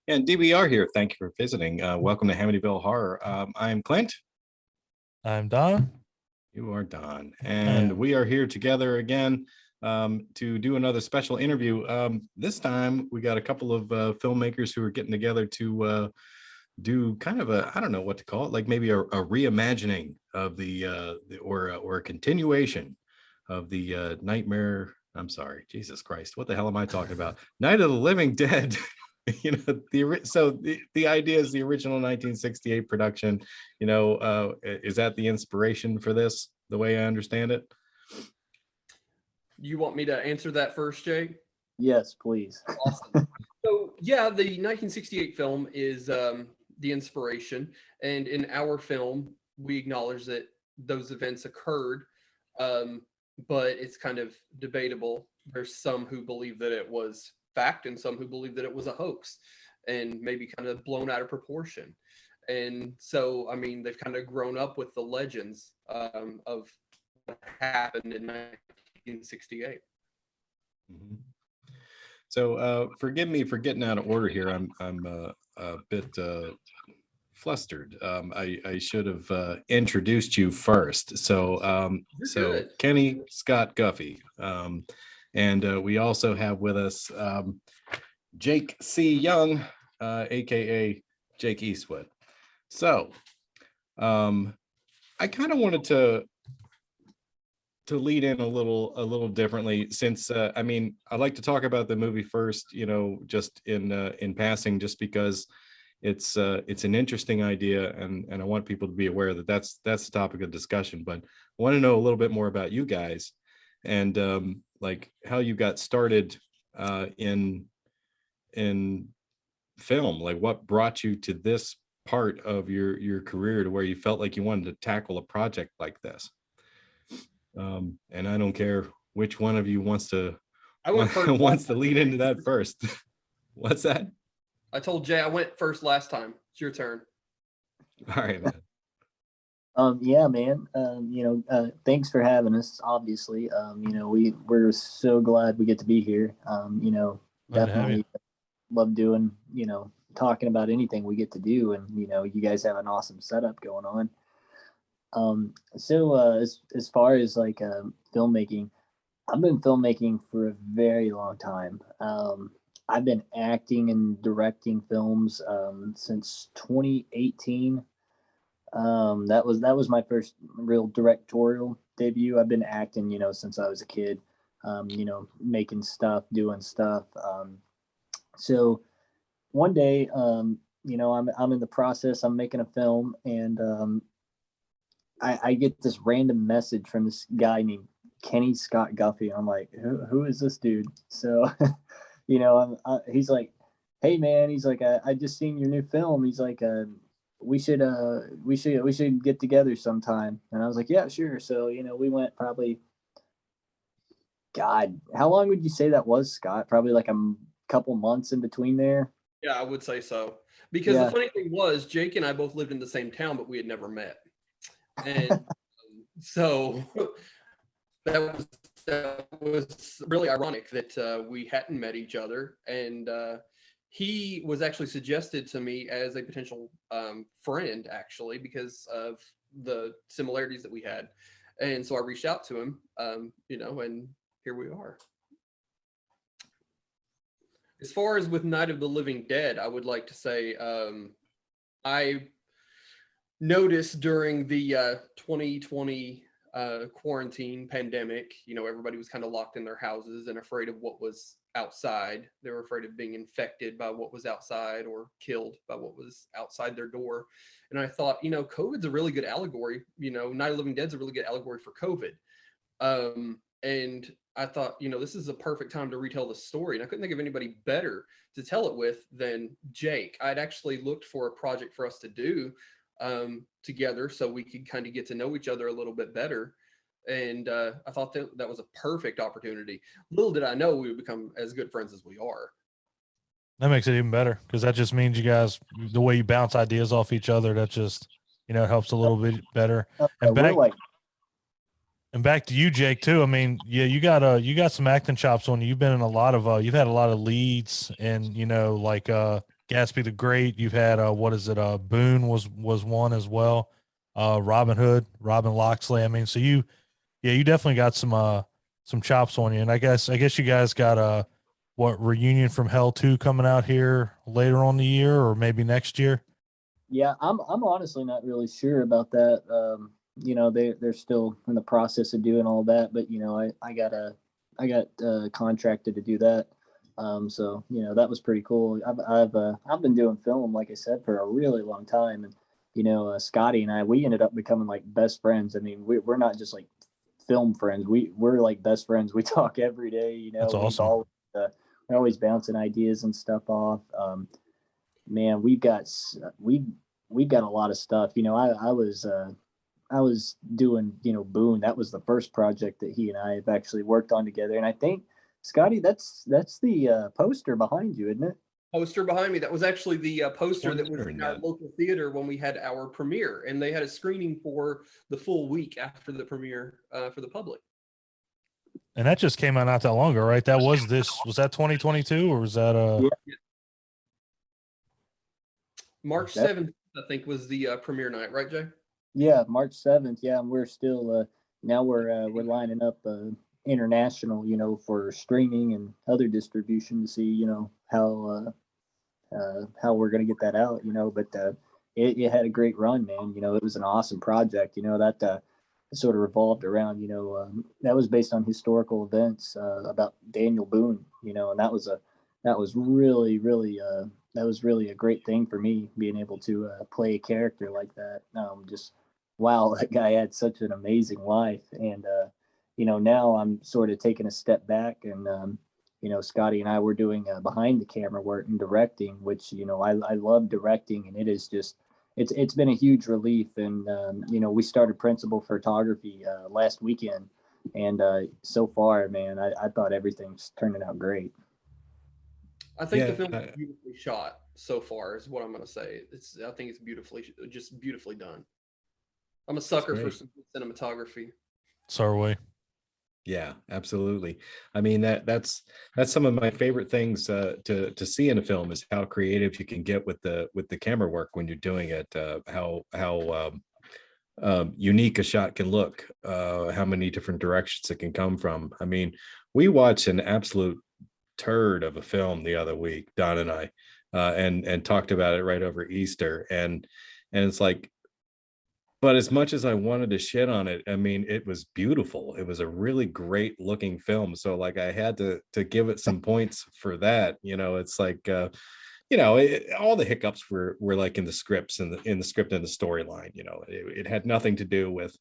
And DBR here. Thank you for visiting. Welcome to Amityville Horror. I'm Clint. I'm Don. You are Don. And we are here together again to do another special interview. This time we got a couple of filmmakers who are getting together to do kind of a, I don't know what to call it, like maybe a reimagining of or a continuation of the Nightmare. I'm sorry, Jesus Christ, what the hell am I talking about? Night of the Living Dead. The idea is the original 1968 production. Is that the inspiration for this, the way I understand it? You want me to answer that first, Jay? Yes, please. Awesome. So yeah, the 1968 film is the inspiration, and in our film we acknowledge that those events occurred, but it's kind of debatable. There's some who believe that it was fact and some who believe that it was a hoax and maybe kind of blown out of proportion. And so, I mean, they've kind of grown up with the legends of what happened in 1968. Mm-hmm. So forgive me for getting out of order here. I'm a bit flustered. I should have introduced you first. So Kenny Scott Guffey. And we also have with us Jake C.Young, aka Jake Eastwood. So I kind of wanted to lead in a little differently, since I mean, I'd like to talk about the movie first, just in passing, just because it's an interesting idea, and I want people to be aware that that's the topic of discussion. But I want to know a little bit more about you guys, and like how you got started in film. Like, what brought you to this part of your career to where you felt like you wanted to tackle a project like this? And I don't care which one of you wants to lead into that first. What's that? I told Jay I went first last time. It's your turn. All right, man. Yeah, man. Thanks for having us. Obviously, we're so glad we get to be here. Definitely love doing, talking about anything we get to do, and you guys have an awesome setup going on. As far as like filmmaking, I've been filmmaking for a very long time. I've been acting and directing films since 2018. That was my first real directorial debut. I've been acting, since I was a kid, making stuff, doing stuff. So one day, I'm in the process, I'm making a film, and I get this random message from this guy named Kenny Scott Guffey. I'm like, who is this dude? So, he's like, hey man, he's like, I just seen your new film. He's like, we should get together sometime. And I was like, yeah, sure. So, we went probably, God, how long would you say that was, Scott? Probably like a couple months in between there. Yeah, I would say so. Because the funny thing was, Jake and I both lived in the same town, but we had never met. And so that was really ironic that we hadn't met each other. And he was actually suggested to me as a potential friend, actually, because of the similarities that we had. And so I reached out to him, and here we are. As far as with Night of the Living Dead, I would like to say I noticed during the 2020 quarantine pandemic, everybody was kind of locked in their houses and afraid of what was outside. They were afraid of being infected by what was outside or killed by what was outside their door. And I thought, COVID's a really good allegory. Night of the Living Dead's a really good allegory for COVID. And I thought, this is a perfect time to retell the story. And I couldn't think of anybody better to tell it with than Jake. I'd actually looked for a project for us to do together so we could kind of get to know each other a little bit better. And I thought that was a perfect opportunity. Little did I know we would become as good friends as we are. That makes it even better, because that just means you guys, the way you bounce ideas off each other, that just, it helps a little bit better. And back to you, Jake, too. I mean, yeah, you got some acting chops on you. You've been in a lot of you've had a lot of leads, and Gatsby the Great. You've had what is it? Boone was one as well. Robin Hood, Robin Loxley. I mean, so you definitely got some chops on you. And I guess you guys got what, Reunion from Hell 2 coming out here later on the year or maybe next year? Yeah, I'm honestly not really sure about that. You know, they're still in the process of doing all that, but you know, I got contracted to do that. So you know, that was pretty cool. I've been doing film, like I said, for a really long time, and you know, Scotty and I, we ended up becoming like best friends. I mean, we're not just like film friends. We're like best friends. We talk every day. You know, That's awesome. we're always bouncing ideas and stuff off. Man, we've got a lot of stuff. You know, I was doing, you know, Boone. That was the first project that he and I have actually worked on together. And I think, Scotty, that's the poster behind you, isn't it? Poster behind me. That was actually the poster that was in Wondering our that. local theater when we had our premiere, and they had a screening for the full week after the premiere for the public. And that just came out not that long ago, right? That was that 2022 or was that Yeah. March That- 7th, I think, was the premiere night, right, Jay? Yeah, March 7th. Yeah, and we're still now we're lining up international, you know, for streaming and other distribution to see, you know, how we're gonna get that out, you know. But it had a great run, man. You know, it was an awesome project. You know that sort of revolved around, you know, that was based on historical events about Daniel Boone, you know, and that was really a great thing for me being able to play a character like that. Just wow, that guy had such an amazing life, and you know, now I'm sort of taking a step back, and you know, Scotty and I were doing behind the camera work and directing, which you know I love directing, and it is just it's been a huge relief. And you know, we started principal photography last weekend, and so far, man, I thought everything's turning out great. I think the Yeah, film is beautifully shot so far, is what I'm going to say. I think it's beautifully done. I'm a sucker for great. some good cinematography. Sarway? Yeah, absolutely. I mean that's some of my favorite things to see in a film is how creative you can get with the camera work when you're doing it. How unique a shot can look. How many different directions it can come from. I mean, we watched an absolute turd of a film the other week, Don and I, and talked about it right over Easter, and it's like. But as much as I wanted to shit on it, I mean, it was beautiful. It was a really great looking film. So like I had to give it some points for that. You know, it's like you know, all the hiccups were like in the scripts and in the script and the storyline. You know, it had nothing to do with,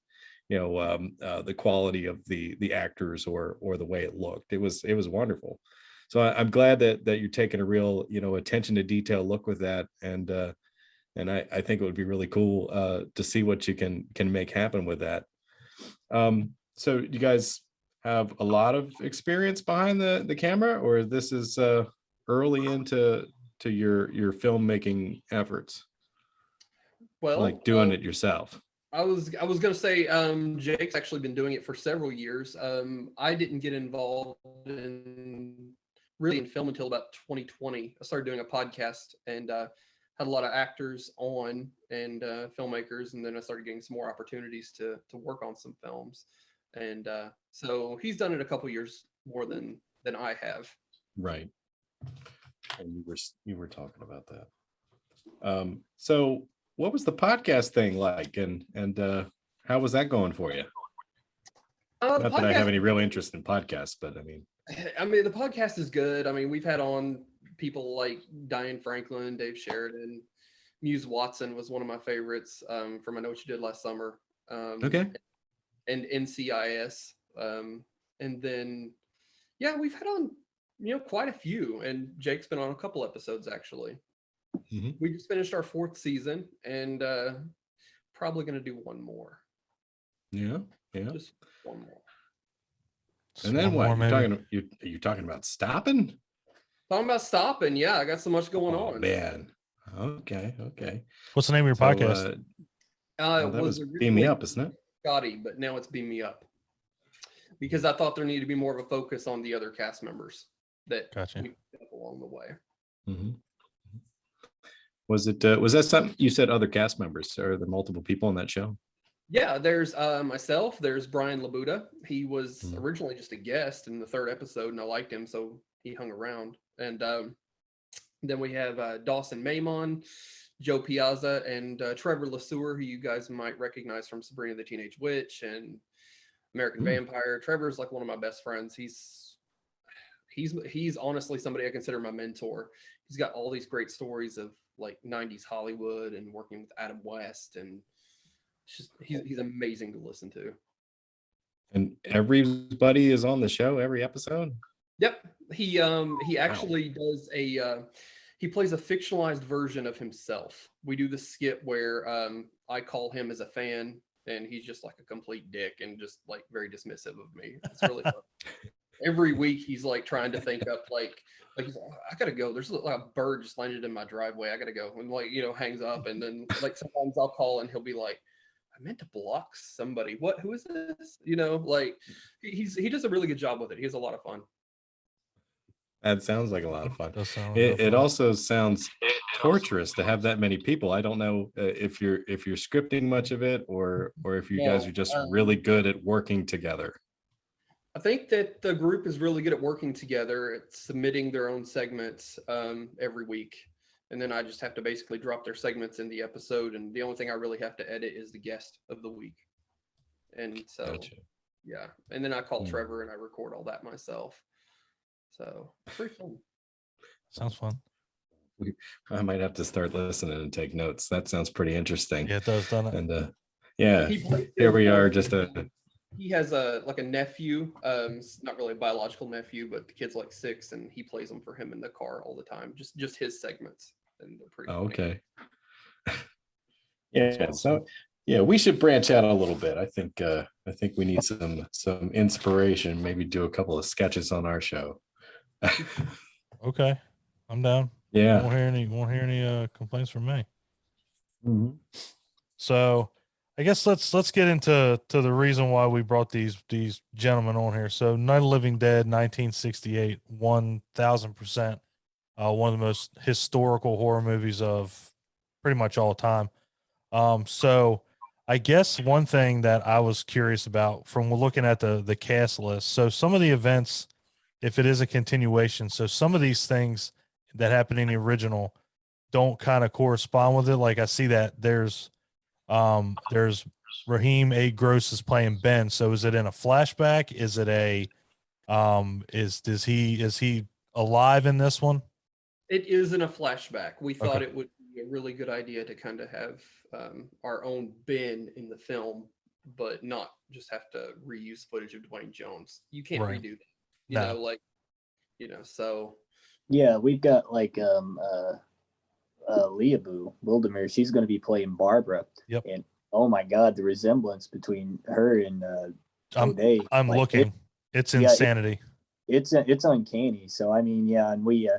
you know, the quality of the actors or the way it looked. It was wonderful. So I'm glad that you're taking a real, you know, attention to detail look with that, and I think it would be really cool to see what you can make happen with that. So you guys have a lot of experience behind the camera, or this is early into your filmmaking efforts, Well, like doing it yourself? I was going to say Jake's actually been doing it for several years. I didn't get involved in film until about 2020. I started doing a podcast and had a lot of actors on and filmmakers, and then I started getting some more opportunities to work on some films. And so he's done it a couple years more than I have. Right. And you were talking about that. So what was the podcast thing like, and how was that going for you? Not that I have any real interest in podcasts, but I mean, the podcast is good. I mean, we've had on people like Diane Franklin, Dave Sheridan, Muse Watson was one of my favorites from I Know What You Did Last Summer. okay. And NCIS. And then, yeah, we've had on, you know, quite a few. And Jake's been on a couple episodes, actually. Mm-hmm. We just finished our 4th season and probably going to do one more. Yeah. Just one more. And then what? You're talking about stopping? Talking about stopping, yeah. I got so much going on. Man. Okay. What's the name of your podcast? That was Beam Me Up, isn't it? Scotty, but now it's Beam Me Up. Because I thought there needed to be more of a focus on the other cast members that we picked up along the way. Mm-hmm. Was that something you said? Other cast members? Are there multiple people on that show? Yeah, there's myself, there's Brian Labuda. He was Mhm. originally just a guest in the third episode, and I liked him, so he hung around. And then we have Dawson Maimon, Joe Piazza, and Trevor LeSueur, who you guys might recognize from Sabrina the Teenage Witch and American Vampire. Trevor's like one of my best friends. He's honestly somebody I consider my mentor. He's got all these great stories of like 90s Hollywood and working with Adam West, and he's amazing to listen to. And everybody is on the show every episode? Yep. He actually does he plays a fictionalized version of himself. We do the skit where I call him as a fan, and he's just like a complete dick and just like very dismissive of me. It's really fun. Every week he's like trying to think up like he's like, I gotta go. There's like a bird just landed in my driveway. I gotta go. And like, hangs up. And then like sometimes I'll call and he'll be like, I meant to block somebody. What? Who is this? Like he does a really good job with it. He has a lot of fun. That sounds like a lot of fun. Does sound It fun. also sounds torturous to have that many people. I don't know if you're scripting much of it, or if you guys No, are just really good at working together. I think that the group is really good at working together, at submitting their own segments every week. And then I just have to basically drop their segments in the episode. And the only thing I really have to edit is the guest of the week. And so, Gotcha. yeah. And then I call Trevor and I record all that myself. So pretty fun. Sounds fun. I might have to start listening and take notes. That sounds pretty interesting. Yeah, it does, doesn't it? And yeah, here we are. He has a nephew. It's not really a biological nephew, but the kid's like 6, and he plays them for him in the car all the time. Just his segments, and they're pretty. Oh, funny. okay. Yeah. So yeah, we should branch out a little bit. I think we need some inspiration. Maybe do a couple of sketches on our show. Okay, I'm down. Yeah. Won't hear any complaints from me. Mhm. So I guess let's get into the reason why we brought these gentlemen on here. So Night of the Living Dead, 1968, 1000%, one of the most historical horror movies of pretty much all time. So I guess one thing that I was curious about from looking at the cast list. So some of the events, if it is a continuation, so some of these things that happened in the original don't kind of correspond with it. Like I see that there's Raheem A. Gross is playing Ben. So is it in a flashback? Is it is he alive in this one? It is in a flashback. We thought Okay. it would be a really good idea to kind of have our own Ben in the film, but not just have to reuse footage of Dwayne Jones. You can't Right. redo that. So Yeah, we've got like Leah Wildemir. She's going to be playing Barbara. Yep. And oh my God, the resemblance between her and O'Day. I'm like, looking. It's yeah, insanity. It's uncanny. So I mean, yeah, and we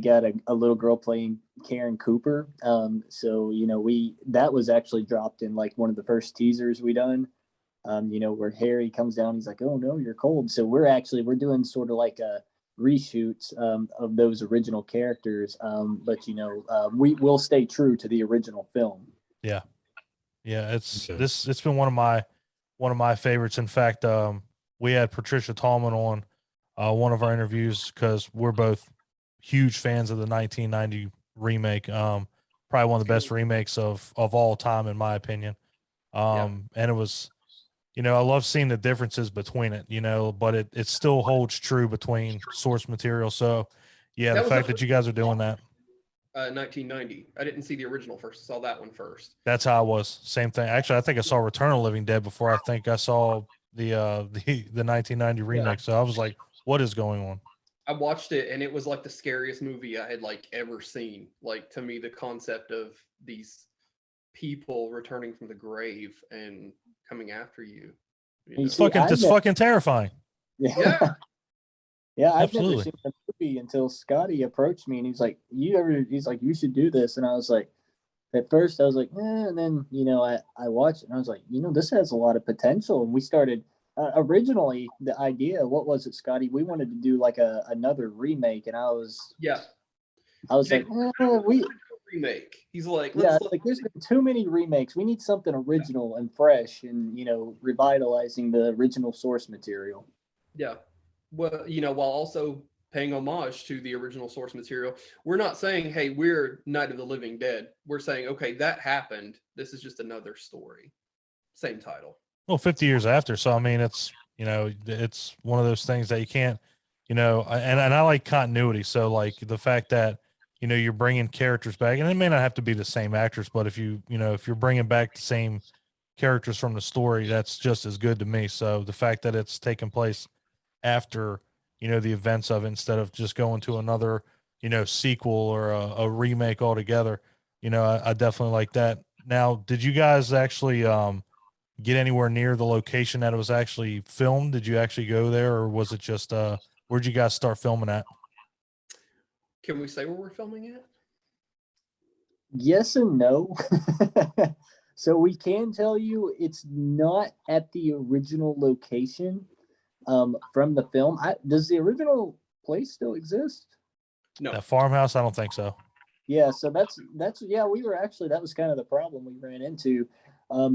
got a little girl playing Karen Cooper. So that was actually dropped in like one of the first teasers we done. Where Harry comes down, he's like, "Oh no, you're cold." So we're doing sort of like a reshoots of those original characters, but we will stay true to the original film. Yeah, it's Okay. it's been one of my favorites. In fact, we had Patricia Tallman on one of our interviews because we're both huge fans of the 1990 remake. Probably one of the best remakes of all time, in my opinion. And it was, I love seeing the differences between it, but it still holds true between source material. So yeah, the fact that you guys are doing that. 1990. I didn't see the original first. I saw that one first. That's how I was. Same thing. Actually, I think I saw Return of the Living Dead before I think I saw the 1990 remake. So I was like, what is going on? I watched it and it was like the scariest movie I had like ever seen. Like, to me, the concept of these people returning from the grave and coming after you. It's fucking terrifying. Yeah. Yeah, I've Absolutely. never seen the movie until Scotty approached me and he's like, you should do this. And I was like, at first I was like, and then, I watched it and I was like, this has a lot of potential. And we started, originally the idea, what was it, Scotty? We wanted to do like another remake. And I was like, remake. He's like, Yeah, like there's been too many remakes. We need something original and fresh, and revitalizing the original source material. yeah. Well, while also paying homage to the original source material. We're not saying, hey, we're Night of the Living Dead. We're saying, okay, that happened. This is just another story. Same title. Well, 50 years after. So, I mean, it's, it's one of those things that you can't, and I like continuity. So, like the fact that, you're bringing characters back, and it may not have to be the same actors, but if if you're bringing back the same characters from the story, that's just as good to me. So, the fact that it's taking place after, the events of it instead of just going to another, sequel or a remake altogether, I definitely like that. Now, did you guys actually, get anywhere near the location that it was actually filmed? Did you actually go there, or was it just where'd you guys start filming at? Can we say where we're filming at? Yes and no. So we can tell you it's not at the original location from the film. Does the original place still exist? No. That farmhouse? I don't think so. Yeah, so that's we were actually, that was kind of the problem we ran into. We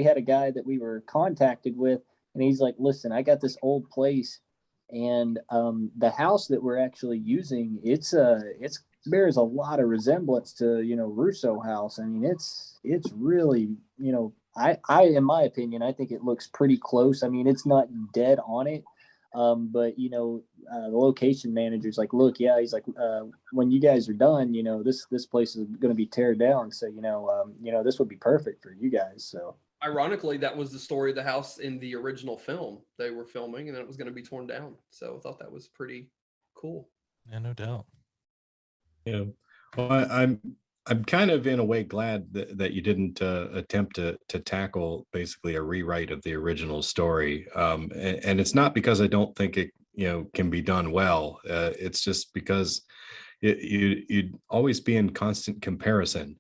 had a guy that we were contacted with, and he's like, listen, I got this old place, and the house that we're actually using, it's bears a lot of resemblance to Russo house. I mean, it's really, I in my opinion, I think it looks pretty close. I mean, it's not dead on it. But the location manager's like, look, yeah, he's like, when you guys are done, this place is going to be teared down. So, this would be perfect for you guys. So ironically, that was the story of the house in the original film they were filming, and then it was going to be torn down. So I thought that was pretty cool. Yeah, no doubt. Yeah. Well, I'm kind of in a way glad that you didn't attempt to tackle basically a rewrite of the original story. And it's not because I don't think it can be done well. It's just because you'd always be in constant comparison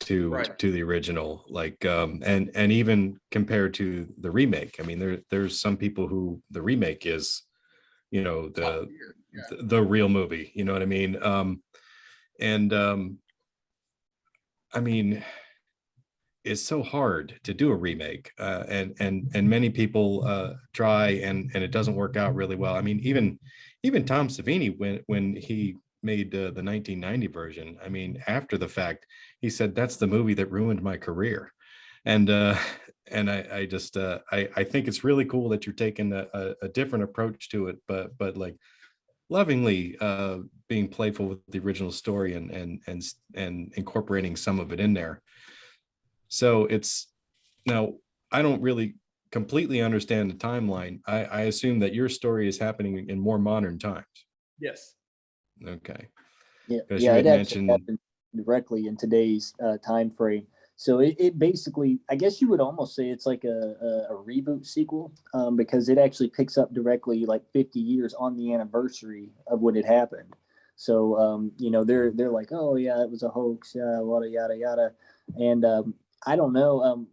to the original, like and even compared to the remake. I mean, there's some people who the remake is the real movie. You know what I mean? I mean, it's so hard to do a remake, and many people try, and it doesn't work out really well. I mean, even Tom Savini, when he made the 1990 version, I mean, after the fact, he said that's the movie that ruined my career, and I just I think it's really cool that you're taking a different approach to it, but like lovingly being playful with the original story and incorporating some of it in there. So it's now, I don't really completely understand the timeline. I assume that your story is happening in more modern times. Yes. Okay. Yeah, Because yeah, you had it actually mentioned happened directly in today's time frame. So it basically, I guess you would almost say it's like a reboot sequel, because it actually picks up directly like 50 years on the anniversary of when it happened. So they're like, oh yeah, it was a hoax, yada yada yada, and I don't know.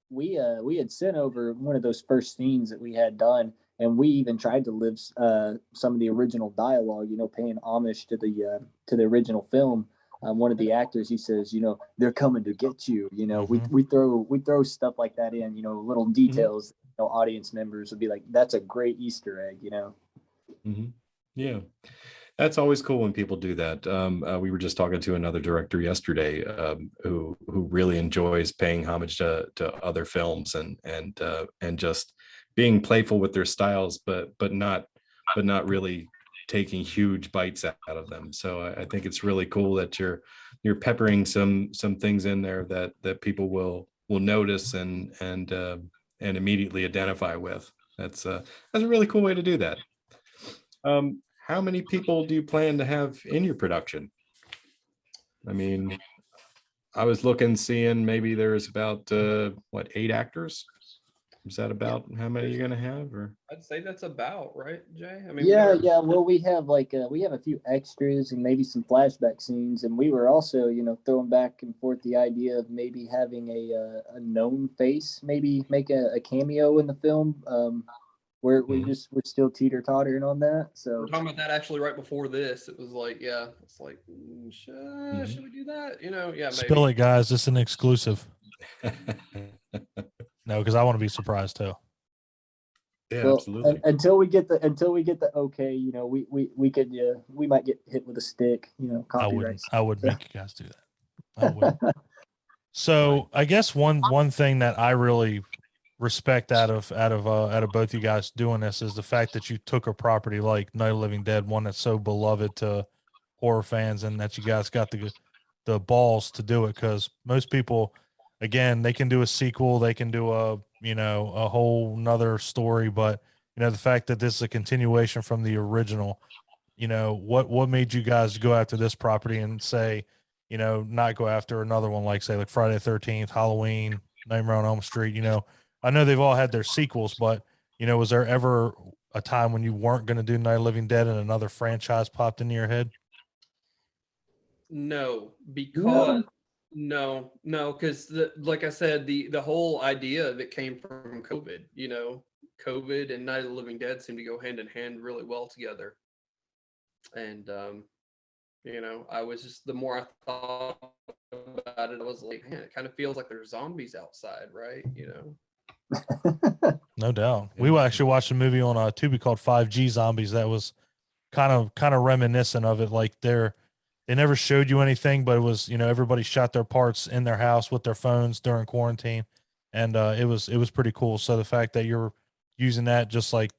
We had sent over one of those first scenes that we had done, and we even tried to live some of the original dialogue, paying homage to the original film. One of the actors, he says, they're coming to get you. We throw stuff like that in, little details. Audience members would be like, that's a great Easter egg. Yeah, that's always cool when people do that. We were just talking to another director yesterday who really enjoys paying homage to other films and just being playful with their styles, but not really taking huge bites out of them. So I think it's really cool that you're peppering some things in there that people will notice and immediately identify with. That's a really cool way to do that. How many people do you plan to have in your production? I mean, I was seeing maybe there's about 8 actors? Is that about how many you're gonna have? Or I'd say that's about right, Jay. I mean, Yeah. Well, we have a few extras and maybe some flashback scenes, and we were also throwing back and forth the idea of maybe having a known face, maybe make a cameo in the film. we're Mhm. we're still teeter-tottering on that. We were So talking about that actually right before this. It was like, yeah, it's like, Mhm. should we do that? You know, yeah, Spill maybe. it, guys. This is an exclusive. No, because I want to be surprised too. Yeah, well, absolutely. until we get the okay, you know, we could we might get hit with a stick, you know, copyright. I wouldn't make you guys do that. I wouldn't. So I guess one thing that I really respect out of both you guys doing this is the fact that you took a property like Night of the Living Dead, one that's so beloved to horror fans, and that you guys got the balls to do it. Because most people, again, they can do a sequel, they can do a a whole nother story, but the fact that this is a continuation from the original, what made you guys go after this property and say, not go after another one like, say, like Friday the 13th, Halloween, Nightmare on Elm Street? I know they've all had their sequels, but was there ever a time when you weren't going to do Night of the Living Dead and another franchise popped into your head? No, because because like I said, the whole idea of it came from COVID. COVID and Night of the Living Dead seem to go hand in hand really well together. And I was just, the more I thought about it, I was like, man, it kind of feels like there's zombies outside, right? No doubt. Yeah. We actually watched a movie on Tubi called 5G Zombies that was kind of reminiscent of it. Like they never showed you anything, but it was, everybody shot their parts in their house with their phones during quarantine. And it was pretty cool. So the fact that you're using that just like,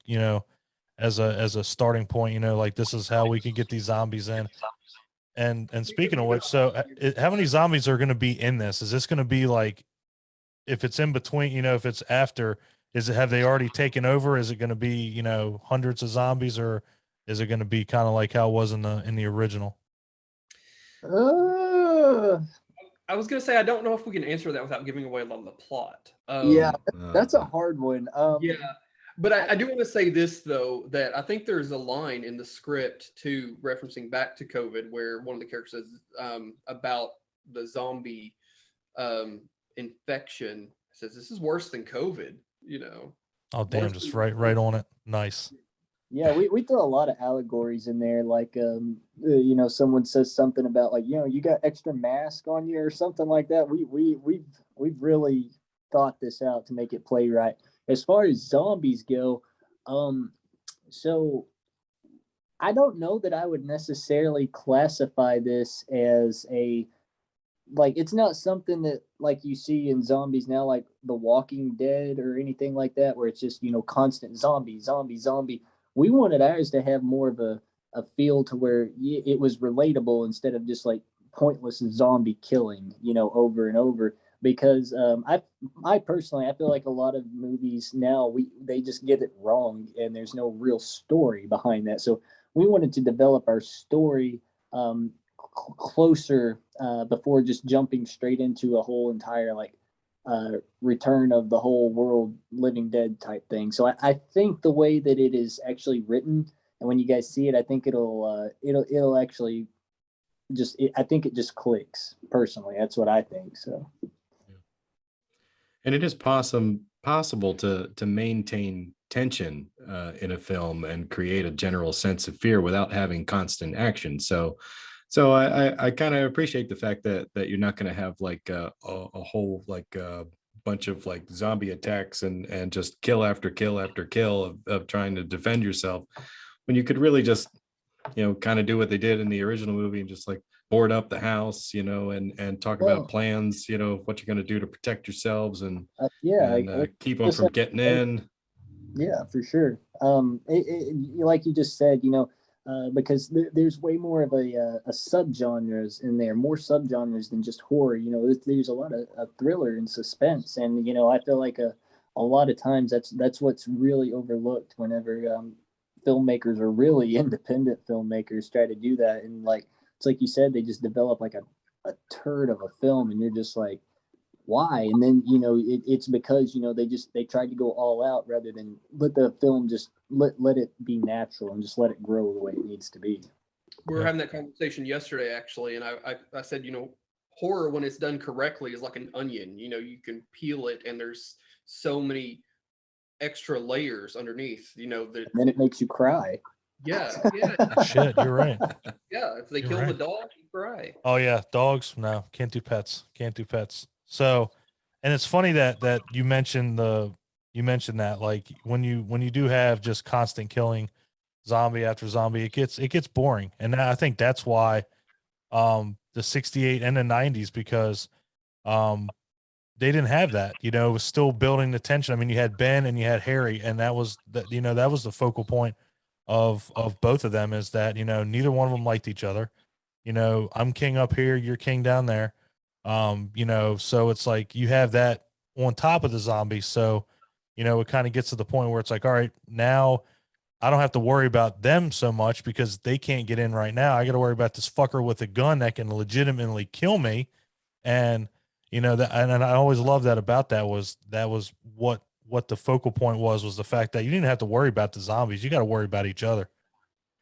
as a starting point, like this is how we can get these zombies in. And speaking of which, so how many zombies are going to be in this? Is this going to be like, if it's in between, if it's after, have they already taken over? Is it going to be, hundreds of zombies, or is it going to be kind of like how it was in the original? uh, I was gonna say, I don't know if we can answer that without giving away a lot of the plot. yeah, that's a Uh, hard one. Yeah, but I do want to say this though, that I think there's a line in the script too, referencing back to COVID, where one of the characters says about the zombie um, infection. Says this is worse than COVID. Oh, damn, Worse just than right on it. Nice. Yeah, we throw a lot of allegories in there, like you know, someone says something about like, you know, you got extra mask on you or something like that. We've really thought this out to make it play right. As far as zombies go, um, so I don't know that I would necessarily classify this as a, like, it's not something that like you see in zombies now, like The Walking Dead or anything like that, where it's just, you know, constant zombie, zombie, zombie. We wanted ours to have more of a feel to where it was relatable instead of just like pointless zombie killing, you know, over and over. Because I personally, I feel like a lot of movies now they just get it wrong, and there's no real story behind that. So we wanted to develop our story closer before just jumping straight into a whole entire like return of the whole world living dead type thing. So I think the way that it is actually written, and when you guys see it, I think it'll actually I think it just clicks personally. That's what I think. So and it is possible to maintain tension in a film and create a general sense of fear without having constant action. So I kind of appreciate the fact that you're not going to have like a whole like bunch of like zombie attacks and just kill after kill after kill of trying to defend yourself, when you could really just kind of do what they did in the original movie and just like board up the house, and talk about well, plans, what you're going to do to protect yourselves yeah, and keep them from getting in. yeah, for sure. Like you just said, you know, because there's way more of a subgenres in there, more subgenres than just horror. You know, there's a lot of thriller and suspense, and you know, I feel like a lot of times that's what's really overlooked whenever filmmakers or really independent filmmakers try to do that. And like it's like you said, they just develop like a turd of a film, and you're just like, why? And then you know it's because you know they tried to go all out rather than let the film just let it be natural and just let it grow the way it needs to be. We were having that conversation yesterday, actually, and I said, horror when it's done correctly is like an onion. You can peel it, and there's so many extra layers underneath, you know, that, And then it makes you cry. yeah, yeah, Shit, you're right. yeah. If they You're kill the right. dog, you cry. Oh yeah, dogs. No, can't do pets. Can't do pets. So, and it's funny that you mentioned that, like when you do have just constant killing, zombie after zombie, it gets boring, and I think that's why the 68 and the 90s, because um they didn't have that. You know, it was still building the tension. I mean, you had Ben and you had Harry, and that was that was the focal point of both of them, is that, you know, neither one of them liked each other. You know, I'm king up here, you're king down there. You know, so it's like you have that on top of the zombies. So, you know, it kind of gets to the point where it's like, all right, now I don't have to worry about them so much because they can't get in right now. I got to worry about this fucker with a gun that can legitimately kill me. And, you know, that, and I always loved that about that was what the focal point was the fact that you didn't have to worry about the zombies. You got to worry about each other.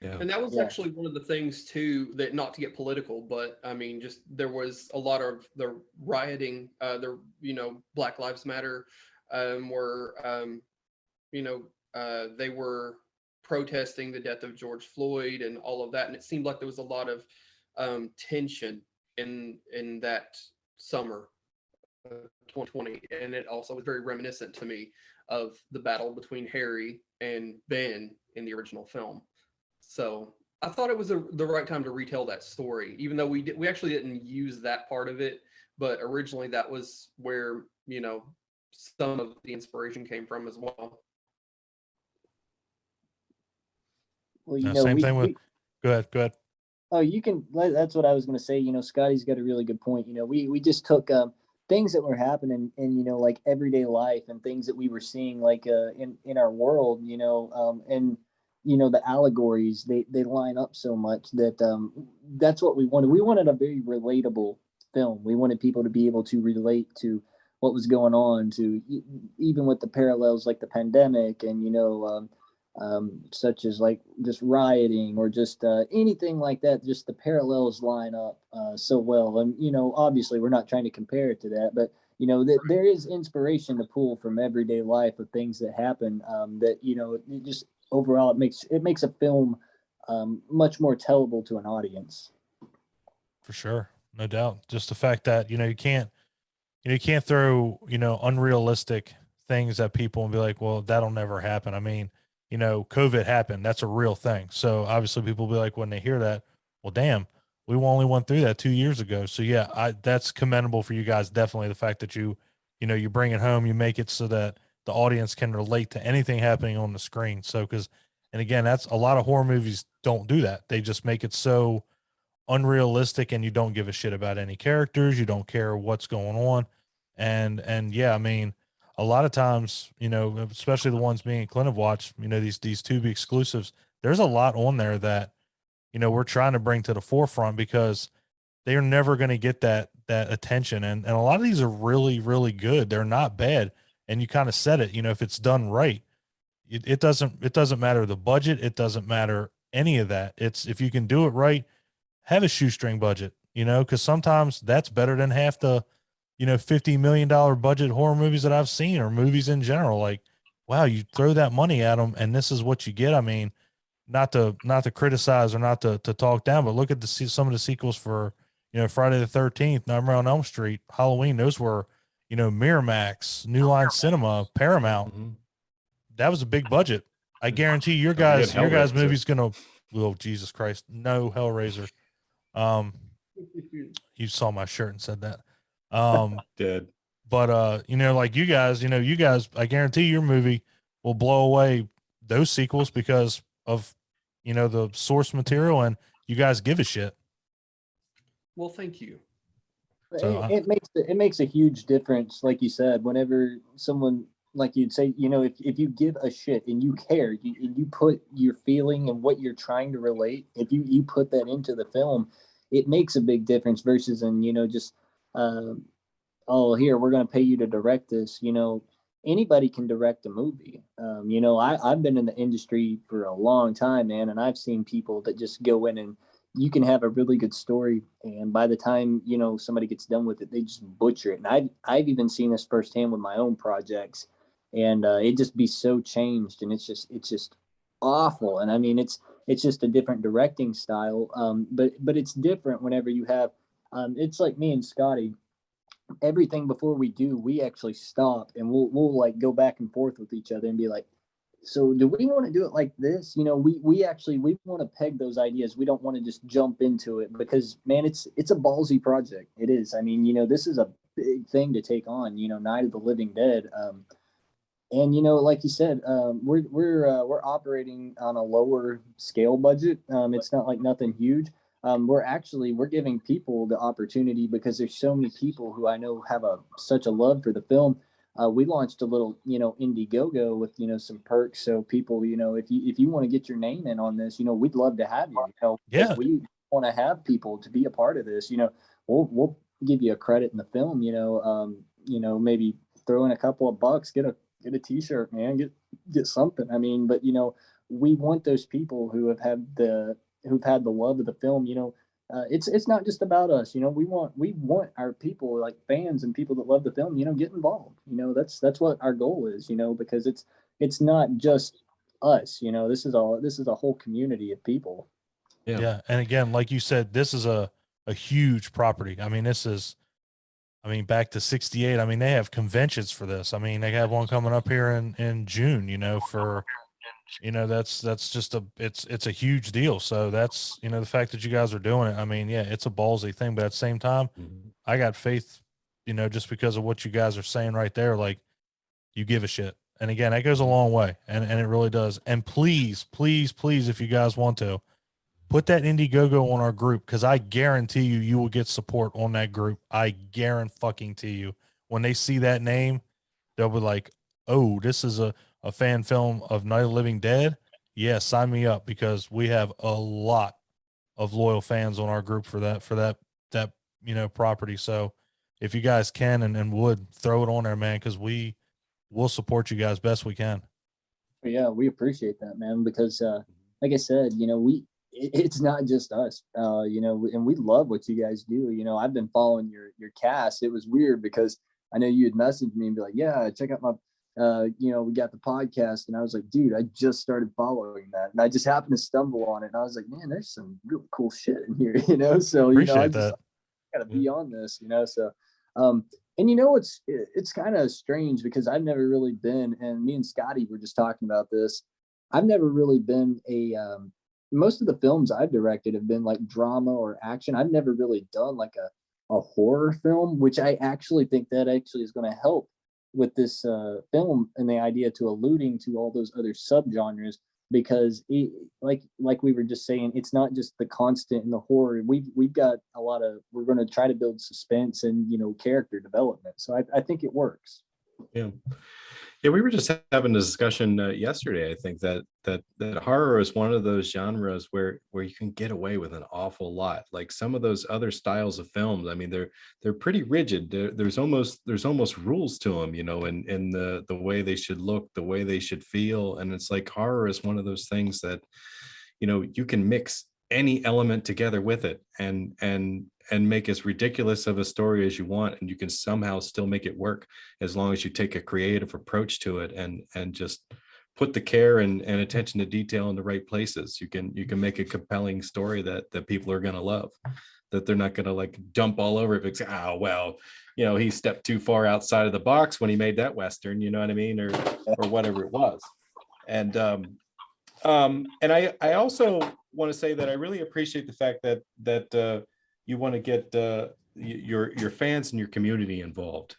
Yeah. And that was Yeah. actually one of the things too, that, not to get political, but I mean, just there was a lot of the rioting, the, you know, Black Lives Matter, were, you know, they were protesting the death of George Floyd and all of that, and it seemed like there was a lot of tension in that summer of 2020, and it also was very reminiscent to me of the battle between Harry and Ben in the original film. So I thought it was the right time to retell that story, even though we actually didn't use that part of it, but originally that was where, you know, some of the inspiration came from as well. Well, you Now, know, same thing with, go ahead. oh, you can. That's what I was going to say. You know, Scotty's got a really good point. You know, we just took things that were happening in, you know, like everyday life and things that we were seeing like in our world. You know, and you know the allegories they line up so much that that's what we wanted. We wanted a very relatable film. We wanted people to be able to relate to what was going on, to even with the parallels like the pandemic and, you know. Such as like just rioting or just anything like that. Just the parallels line up so well. And, you know, obviously we're not trying to compare it to that, but, you know, that there is inspiration to pull from everyday life of things that happen that, you know, it just overall it makes a film much more tellable to an audience. For sure. No doubt. Just the fact that, you know, you can't throw, you know, unrealistic things at people and be like, well, that'll never happen. I mean, you know, COVID happened. That's a real thing. So obviously people will be like, when they hear that, well, damn, we only went through that 2 years ago. So yeah, that's commendable for you guys. Definitely the fact that you know, you bring it home, you make it so that the audience can relate to anything happening on the screen. So, and again, that's a lot of horror movies don't do that. They just make it so unrealistic and you don't give a shit about any characters. You don't care what's going on. And yeah, I mean, a lot of times, you know, especially the ones me and Clint have watched, you know, these Tubi exclusives, there's a lot on there that, you know, we're trying to bring to the forefront because they're never going to get that attention. And a lot of these are really, really good. They're not bad. And you kind of said it, you know, if it's done right, it doesn't matter the budget. It doesn't matter any of that. It's, if you can do it right, have a shoestring budget, you know, because sometimes that's better than half the, you know, $50 million budget horror movies that I've seen, or movies in general. Like, wow, you throw that money at them and this is what you get. I mean, not to criticize or not to talk down, but look at some of the sequels for, you know, Friday the 13th, Nightmare on Elm Street, Halloween. Those were, you know, Miramax, New Line Cinema, Paramount. Mhm. That was a big budget. I guarantee your Don't forget guys Hellraiser. movie's gonna, well, Jesus Christ, no Hellraiser. Um, you saw my shirt and said that. Dead. But you know, like you guys, I guarantee your movie will blow away those sequels because of, you know, the source material, and you guys give a shit. Well, thank you. So It makes a huge difference, like you said, whenever someone, like you'd say, you know, if you give a shit and you care, and you put your feeling and what you're trying to relate, if you put that into the film, it makes a big difference versus, and, you know, just oh, here, we're going to pay you to direct this. You know, anybody can direct a movie. You know, I've been in the industry for a long time, man, and I've seen people that just go in and you can have a really good story, and by the time, you know, somebody gets done with it, they just butcher it. And I've even seen this firsthand with my own projects. and it just be so changed, and it's just awful. And I mean, it's just a different directing style, but it's different whenever you have it's like me and Scotty, everything before we do, we actually stop and we'll like go back and forth with each other and be like, so do we want to do it like this? You know, we actually we want to peg those ideas. We don't want to just jump into it because man, it's a ballsy project. It is. I mean, you know, this is a big thing to take on, you know, Night of the Living Dead. And you know, like you said, we're operating on a lower scale budget. It's not like nothing huge. We're giving people the opportunity because there's so many people who I know have such a love for the film. We launched a little, you know, Indiegogo with, you know, some perks. So people, you know, if you want to get your name in on this, you know, we'd love to have you. You know, Yeah. we want to have people to be a part of this. You know, we'll give you a credit in the film. You know, maybe throw in a couple of bucks, get a t-shirt, man, get something. I mean, but you know, we want those people who've had the love of the film. You know, it's not just about us. You know, we want our people, like fans and people that love the film, you know, get involved. You know, that's what our goal is. You know, because it's not just us. You know, this is a whole community of people. Yeah. And again, like you said, this is a huge property. I mean, back to 68. I mean, they have conventions for this. I mean, they have one coming up here in June, you know, for, you know, that's just it's a huge deal. So that's, you know, the fact that you guys are doing it. I mean, yeah, it's a ballsy thing, but at the same time, I got faith, you know, just because of what you guys are saying right there, like you give a shit. And again, that goes a long way, and it really does. And please, please, please, if you guys want to, put that Indiegogo on our group, because I guarantee you will get support on that group. I guarantee you. When they see that name, they'll be like, oh, this is a fan film of Night of the Living Dead. Yeah, sign me up, because we have a lot of loyal fans on our group for that you know, property. So if you guys can and would, throw it on there, man, because we'll support you guys best we can. Yeah, we appreciate that, man, because like I said, you know, it's not just us, you know, and we love what you guys do. You know, I've been following your cast. It was weird because I know you had messaged me and be like, yeah, check out my, you know, we got the podcast. And I was like, dude, I just started following that. And I just happened to stumble on it. And I was like, man, there's some really cool shit in here, you know? So, you know, I just got to be on this, you know? So, and you know, it's kind of strange because I've never really been, and me and Scotty were just talking about this. I've never really been most of the films I've directed have been like drama or action. I've never really done like a horror film, which I actually think that actually is going to help with this film and the idea to alluding to all those other subgenres, because like we were just saying, it's not just the constant in the horror. We've got we're going to try to build suspense and, you know, character development. So I think it works. Yeah. Yeah, we were just having a discussion yesterday. I think that horror is one of those genres where you can get away with an awful lot. Like some of those other styles of films, I mean, they're pretty rigid. There's almost rules to them, you know, in the way they should look, the way they should feel. And it's like horror is one of those things that, you know, you can mix any element together with it and make as ridiculous of a story as you want, and you can somehow still make it work as long as you take a creative approach to it and just put the care and attention to detail in the right places. You can make a compelling story that people are going to love, that they're not going to like dump all over it because, oh well, you know, he stepped too far outside of the box when he made that Western, you know what I mean, or whatever it was. And I also want to say that I really appreciate the fact that you want to get your fans and your community involved,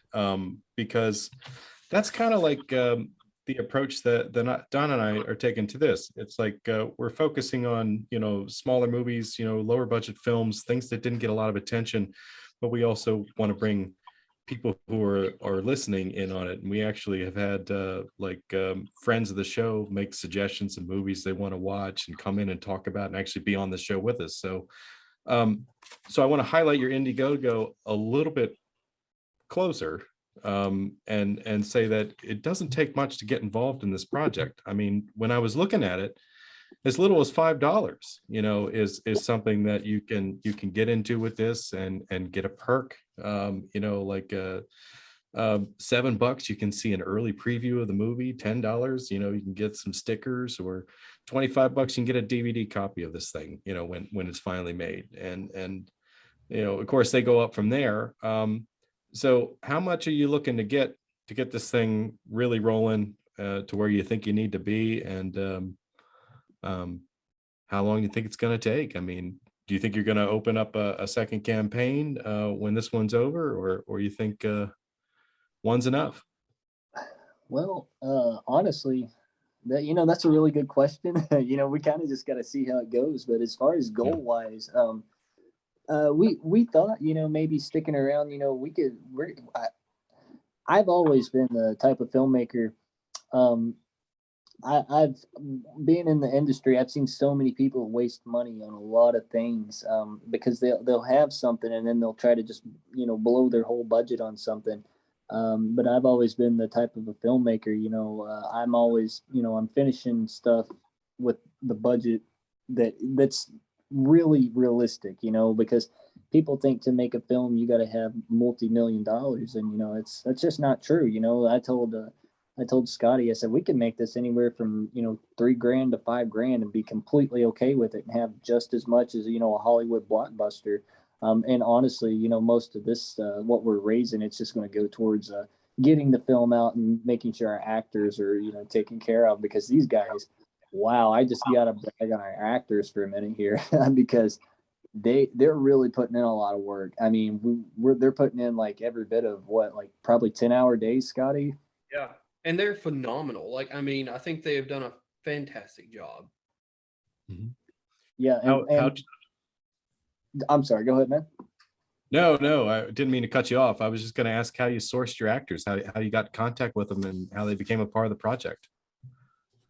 because that's kind of like the approach that Don and I are taking to this. It's like we're focusing on, you know, smaller movies, you know, lower budget films, things that didn't get a lot of attention, but we also want to bring people who are listening in on it. And we actually have had friends of the show make suggestions of movies they want to watch and come in and talk about and actually be on the show with us. So I want to highlight your Indiegogo a little bit closer, and say that it doesn't take much to get involved in this project. I mean, when I was looking at it, as little as $5, you know, is something that you can get into with this and get a perk, you know, like $7, you can see an early preview of the movie. $10, you can get some stickers, or $25, you can get a DVD copy of this thing, when it's finally made. And of course they go up from there. So how much are you looking to get this thing really rolling to where you think you need to be? And how long do you think it's going to take? I mean, do you think you're going to open up a second campaign when this one's over, or you think one's enough? Well, honestly, that's a really good question. We kind of just got to see how it goes. But as far as goal wise, we thought, maybe sticking around, I've always been the type of filmmaker. I've been in the industry. I've seen so many people waste money on a lot of things because they'll have something and then they'll try to just blow their whole budget on something. But I've always been the type of a filmmaker. I'm always I'm finishing stuff with the budget that's really realistic. Because people think to make a film you got to have multi-million dollars, and that's just not true. I told Scotty, I said, we can make this anywhere from, $3,000 to $5,000 and be completely okay with it and have just as much as, a Hollywood blockbuster. And honestly, most of this, what we're raising, it's just going to go towards getting the film out and making sure our actors are, taken care of, because these guys, wow, I just got to brag on our actors for a minute here because they're really putting in a lot of work. I mean, they're putting in like every bit of probably 10-hour days, Scotty. Yeah. And they're phenomenal. I think they have done a fantastic job. Mm-hmm. Yeah. I'm sorry. Go ahead, man. No, I didn't mean to cut you off. I was just going to ask how you sourced your actors, how you got in contact with them, and how they became a part of the project.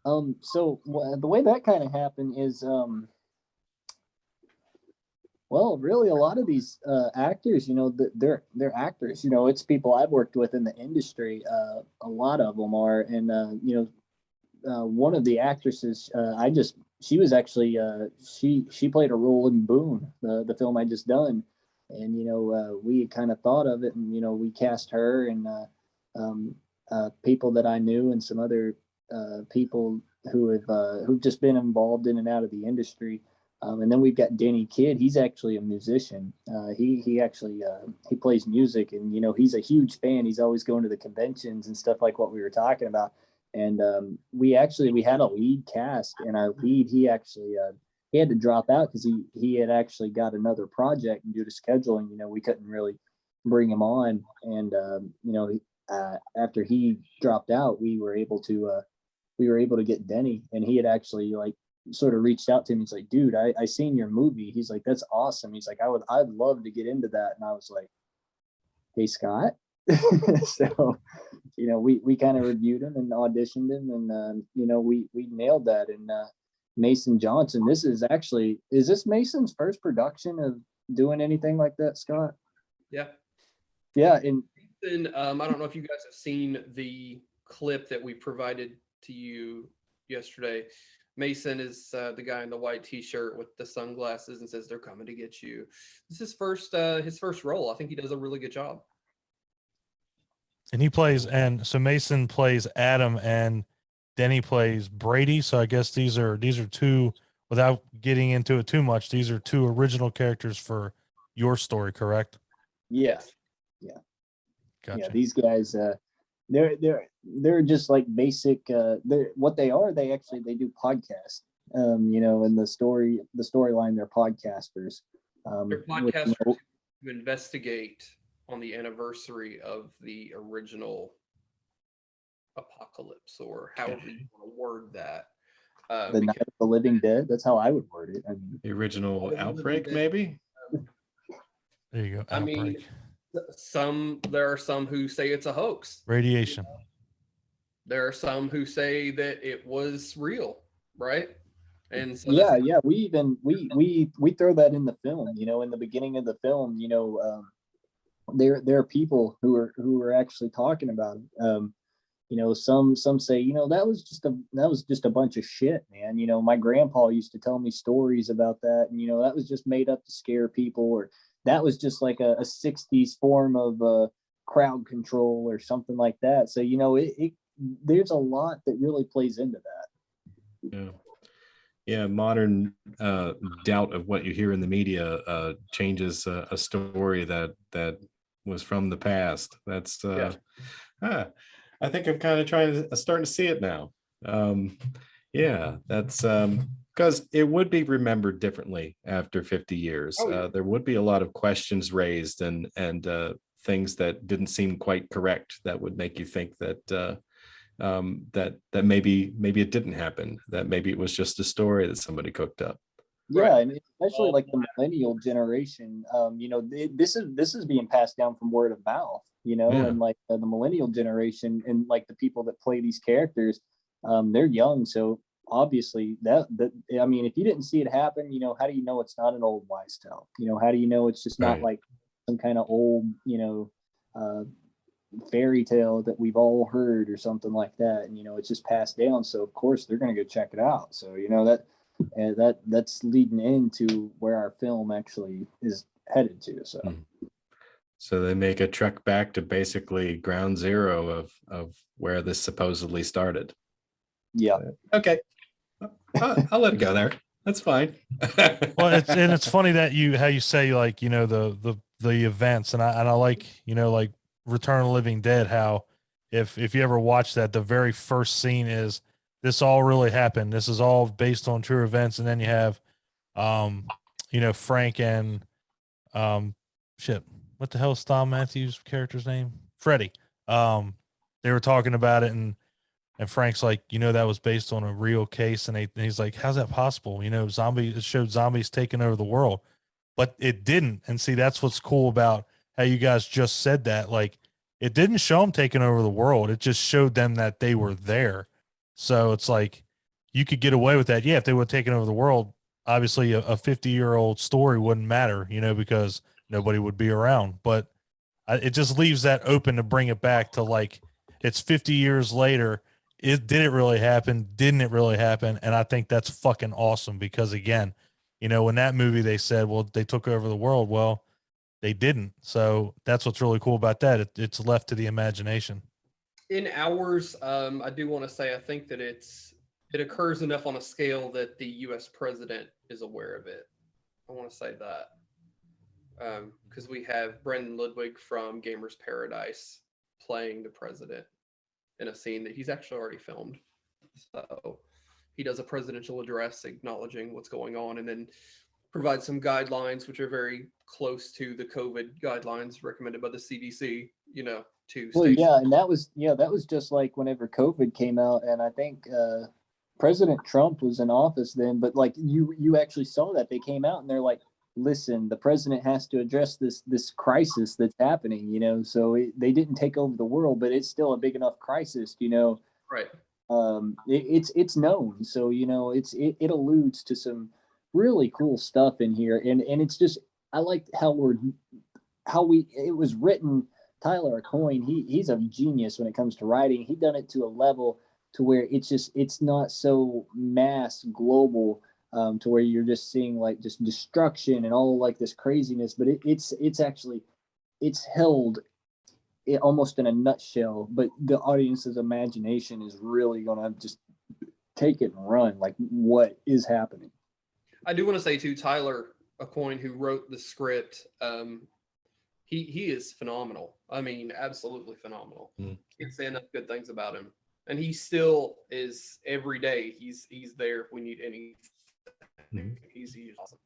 So the way that kind of happened is, well, really, a lot of these actors, they're actors. It's people I've worked with in the industry. A lot of them are, and one of the actresses, she was actually she played a role in Boone, the film I just done, and we kind of thought of it, and we cast her and people that I knew and some other people who've just been involved in and out of the industry. And then we've got Denny Kidd. He's actually a musician. He actually he plays music, and he's a huge fan. He's always going to the conventions and stuff like what we were talking about. And we had a lead cast, and our lead he had to drop out because he had actually got another project, and due to scheduling, we couldn't really bring him on. And after he dropped out, we were able to get Denny, and he had actually sort of reached out to me. He's like, dude, I seen your movie. He's like, that's awesome. He's like, I'd love to get into that. And I was like, hey, Scott. So, we kind of reviewed him and auditioned him, and we nailed that. And Mason Johnson, is this Mason's first production of doing anything like that, Scott? Yeah. And I don't know if you guys have seen the clip that we provided to you yesterday. Mason is the guy in the white T-shirt with the sunglasses and says they're coming to get you. This is his first role. I think he does a really good job. And so Mason plays Adam and Denny plays Brady. So I guess these are two, without getting into it too much, these are two original characters for your story, correct? Yes. Yeah. Gotcha. Yeah, these guys they're just like basic they do podcasts. In the storyline they're podcasters. They're podcasters who investigate on the anniversary of the original apocalypse, or however you want to word that. The Night of the Living Dead. That's how I would word it. The original outbreak, maybe. There you go. I mean, there are some who say it's a hoax. Radiation. There are some who say that it was real, right? And so we throw that in the film. In the beginning of the film, there are people who are actually talking about it. Some say, that was just a bunch of shit, man. My grandpa used to tell me stories about that, and that was just made up to scare people, or that was just like a 60s form of crowd control or something like that. So, you know, there's a lot that really plays into that. Yeah. Yeah, modern doubt of what you hear in the media changes a story that was from the past. That's I think I'm kind of starting to see it now. Yeah, that's because it would be remembered differently after 50 years. Oh, yeah. There would be a lot of questions raised and things that didn't seem quite correct that would make you think that that maybe it didn't happen, that maybe it was just a story that somebody cooked up. Yeah, Right. and especially like the millennial generation, you know, this is being passed down from word of mouth, you know, Yeah. and like the millennial generation and like the people that play these characters, they're young, so obviously that I mean, if you didn't see it happen, you know, how do you know it's not an old wise tale? You know, how do you know it's just not Right. like some kind of old, you know, fairy tale that we've all heard or something like that, and you know, it's just passed down. So of course they're going to go check it out. So you know that's leading into where our film actually is headed to. So So they make a trek back to basically ground zero of where this supposedly started. yeah, Okay, I'll let it go there. That's fine. Well, it's funny that how you say, like, you know, the events, and I like, you know, like Return of the Living Dead, how if you ever watch that, the very first scene is this all really happened. This is all based on true events, and then you have you know, Frank and shit, what the hell is Tom Matthews' character's name? Freddie. They were talking about it, and Frank's like, you know, that was based on a real case. And he's like, how's that possible? You know, it showed zombies taking over the world, but it didn't. And see, that's what's cool about how you guys just said that. Like, it didn't show them taking over the world. It just showed them that they were there. So it's like, you could get away with that. Yeah. If they would have taken over the world, obviously a 50-year-old story wouldn't matter, you know, because nobody would be around. But it just leaves that open to bring it back to, like, it's 50 years later. Did it really happen? Didn't it really happen? And I think that's fucking awesome because, again, you know, in that movie they said, well, they took over the world. Well, they didn't. So that's what's really cool about that. It's left to the imagination. In ours, I do want to say I think that it occurs enough on a scale that the U.S. president is aware of it. I want to say that because we have Brendan Ludwig from Gamers Paradise playing the president in a scene that he's actually already filmed. So he does a presidential address acknowledging what's going on, and then provides some guidelines which are very close to the COVID guidelines recommended by the CDC. You know, to well, stay. yeah, and that was just like whenever COVID came out, and I think President Trump was in office then. But like you actually saw that they came out and they're like, listen, the president has to address this crisis that's happening, you know. So they didn't take over the world, but it's still a big enough crisis, you know. Right. It's known, so you know it alludes to some really cool stuff in here, and it's just I like how it was written. Tyler Coyne, he's a genius when it comes to writing. He done it to a level to where it's not so mass global. To where you're just seeing like just destruction and all like this craziness, but it's actually held almost in a nutshell. But the audience's imagination is really gonna just take it and run. Like, what is happening? I do want to say too, Tyler Coyne, who wrote the script, he is phenomenal. I mean, absolutely phenomenal. Can't say enough good things about him, and he still is every day. He's there if we need any. He's awesome.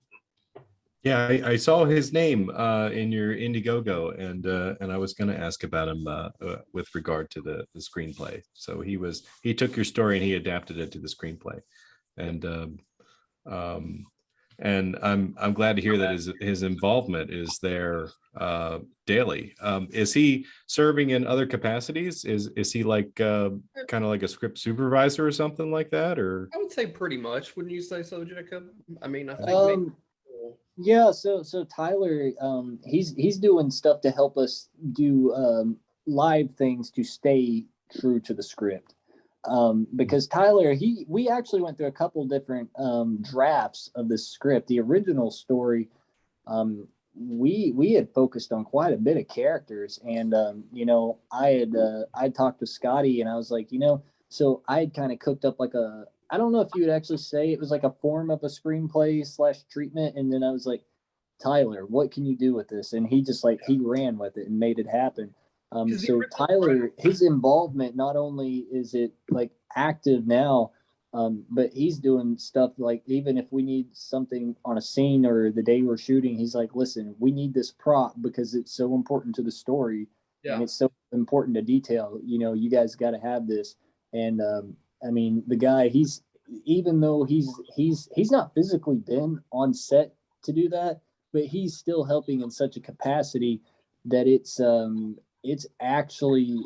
Yeah, I saw his name in your Indiegogo, and I was going to ask about him with regard to the screenplay. So he took your story and he adapted it to the screenplay, and I'm glad to hear that his involvement is there daily. Is he serving in other capacities? Is he like kind of like a script supervisor or something like that? Or I would say pretty much. Wouldn't you say so, Jacob? I mean, I think yeah. So Tyler, he's doing stuff to help us do live things to stay true to the script. Because Tyler, we actually went through a couple different drafts of this script. The original story, we had focused on quite a bit of characters, and you know, I talked to Scotty, and I was like, you know, so I had kind of cooked up like a, I don't know if you would actually say it was like a form of a screenplay / treatment, and then I was like, Tyler, what can you do with this? And he just like he ran with it and made it happen. So Tyler, his involvement, not only is it like active now, but he's doing stuff like, even if we need something on a scene or the day we're shooting, he's like, listen, we need this prop because it's so important to the story, Yeah. and it's so important to detail. You know, you guys got to have this. And I mean, the guy, he's, even though he's not physically been on set to do that, but he's still helping in such a capacity that it's actually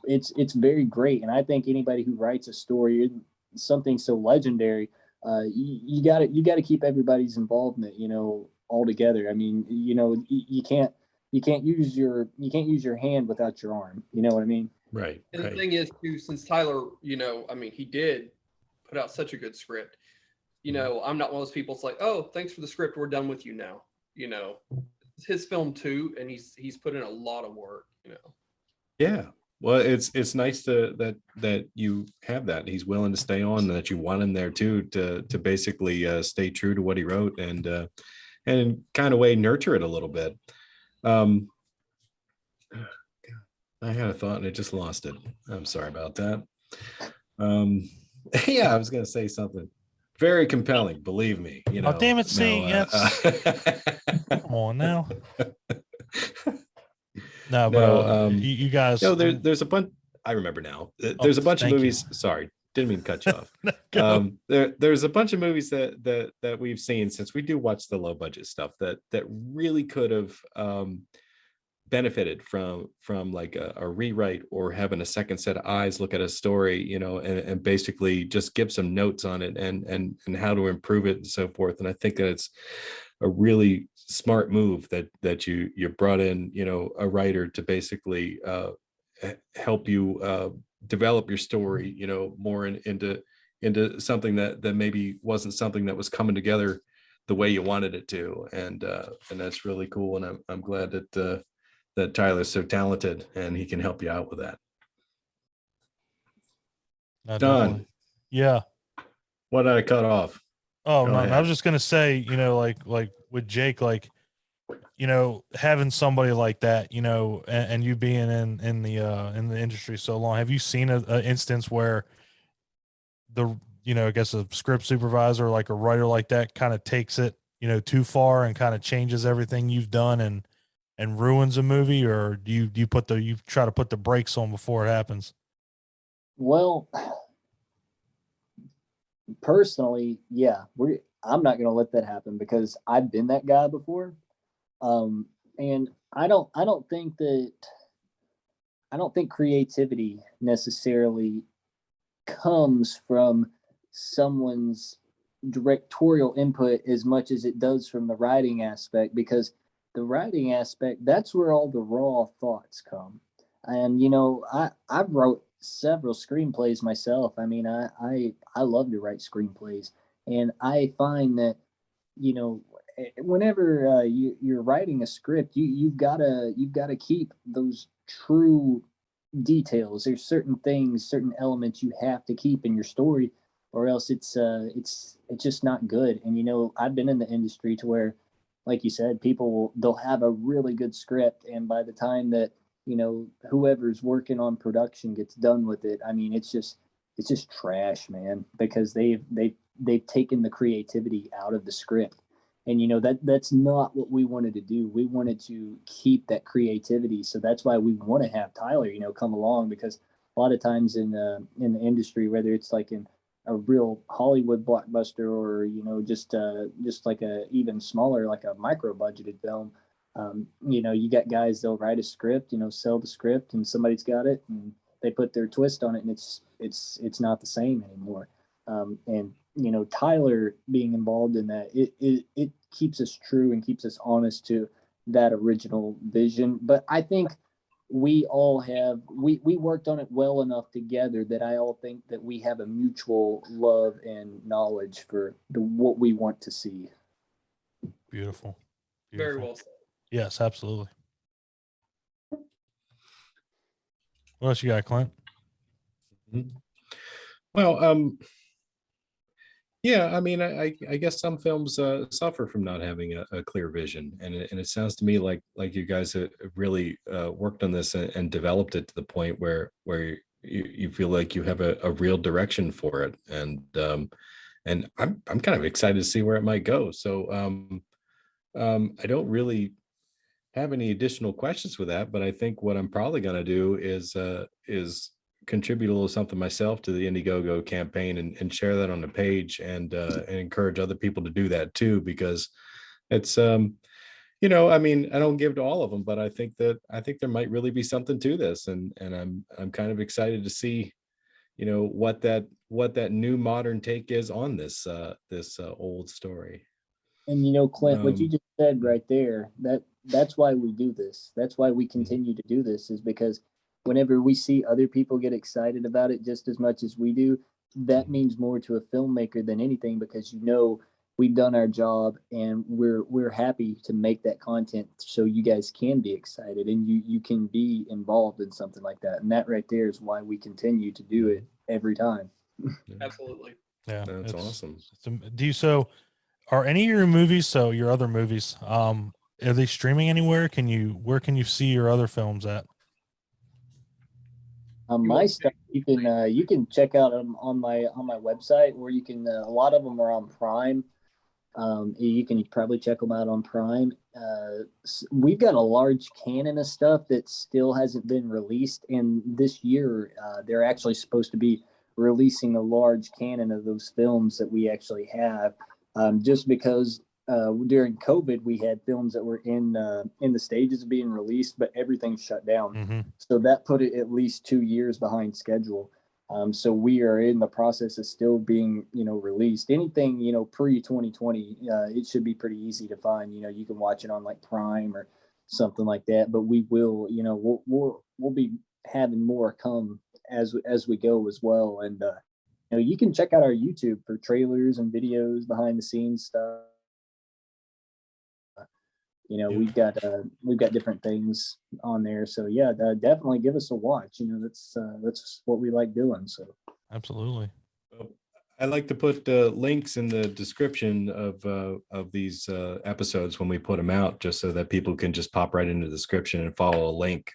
it's very great. And I think anybody who writes a story, something so legendary, you got to keep everybody's involvement, you know, all together. I mean, you know, you can't use your hand without your arm. You know what I mean? Right. And the Right. thing is, too, since Tyler, you know, I mean, he did put out such a good script. You know, I'm not one of those people. It's like, oh, thanks for the script. We're done with you now. You know, it's his film too, and he's put in a lot of work. You know. Yeah. Well, it's nice that you have that. He's willing to stay on, and that you want him there too, to basically stay true to what he wrote, and kind of way nurture it a little bit. I had a thought and I just lost it. I'm sorry about that. Yeah, I was going to say something very compelling. Believe me, you know. Oh, damn it! See, no, yes. Come on now. No, but no, you guys. no, there's a bunch. I remember now. There's a bunch of thank you. movies. Sorry, didn't mean to cut you off. Go. There's a bunch of movies that we've seen, since we do watch the low budget stuff, that really could have benefited from like a rewrite, or having a second set of eyes look at a story, you know, and basically just give some notes on it, and how to improve it and so forth. And I think that it's a really smart move that you brought in, you know, a writer to basically help you develop your story, you know, more into something that maybe wasn't something that was coming together the way you wanted it to. And that's really cool. And I'm glad that Tyler's so talented and he can help you out with that. No, Done. definitely. Yeah. What did I cut off? Oh, Go no, I ahead. was just gonna say, you know, like with Jake, like, you know, having somebody like that, you know, and you being in the industry so long, have you seen a instance where the, you know, I guess a script supervisor, like a writer like that, kind of takes it, you know, too far and kind of changes everything you've done and ruins a movie? Or do you you try to put the brakes on before it happens? Well, personally, yeah, I'm not gonna let that happen because I've been that guy before. And I don't think creativity necessarily comes from someone's directorial input as much as it does from the writing aspect, because the writing aspect, that's where all the raw thoughts come. And you know, I've wrote several screenplays myself. I mean, I love to write screenplays, and I find that, you know, whenever you're writing a script, you've gotta keep those true details. There's certain things, certain elements you have to keep in your story, or else it's just not good. And you know, I've been in the industry to where, like you said, they'll have a really good script, and by the time that, you know, whoever's working on production gets done with it, I mean, it's just trash, man, because they've taken the creativity out of the script. And you know, that's not what we wanted to do. We wanted to keep that creativity, so that's why we want to have Tyler, you know, come along, because a lot of times in the industry, whether it's like in a real Hollywood blockbuster, or you know, just like a even smaller, like a micro budgeted film, you know, you got guys, they'll write a script, you know, sell the script, and somebody's got it and they put their twist on it, and it's not the same anymore. And you know, Tyler being involved in that, it keeps us true and keeps us honest to that original vision. But I think we worked on it well enough together that I all think that we have a mutual love and knowledge for what we want to see. Beautiful. Very Beautiful. well said. Yes, absolutely. What else you got, Clint? Well, yeah, I mean, I guess some films suffer from not having a clear vision, and it sounds to me like you guys have really worked on this and developed it to the point where you feel like you have a real direction for it, and I'm kind of excited to see where it might go. So I don't really have any additional questions with that, but I think what I'm probably going to do is contribute a little something myself to the Indiegogo campaign and share that on the page and encourage other people to do that too, because it's I mean, I don't give to all of them, but I think there might really be something to this, and I'm kind of excited to see what that new modern take is on this old story. And Clint, what you just said right there, that's why we do this. That's why we continue to do this, is because whenever we see other people get excited about it just as much as we do, that means more to a filmmaker than anything, because we've done our job and we're happy to make that content so you guys can be excited and you can be involved in something like that. And that right there is why we continue to do it every time. Absolutely. Yeah, That's awesome. Are any of your movies, so your other movies, are they streaming anywhere? Where can you see your other films at? My stuff you can check out on my website, or you can a lot of them are on Prime. You can probably check them out on Prime. We've got a large canon of stuff that still hasn't been released, and this year they're actually supposed to be releasing a large canon of those films that we actually have. Just because during COVID we had films that were in the stages of being released, but everything shut down. Mm-hmm. So that put it at least 2 years behind schedule. So we are in the process of still being, released. Anything, pre 2020, it should be pretty easy to find. You can watch it on like Prime or something like that. But we will, we'll be having more come as we go as well. And you can check out our YouTube for trailers and videos, behind the scenes stuff. We've got different things on there. So yeah, definitely give us a watch. That's what we like doing. So Absolutely. I like to put links in the description of these episodes when we put them out, just so that people can just pop right into the description and follow a link.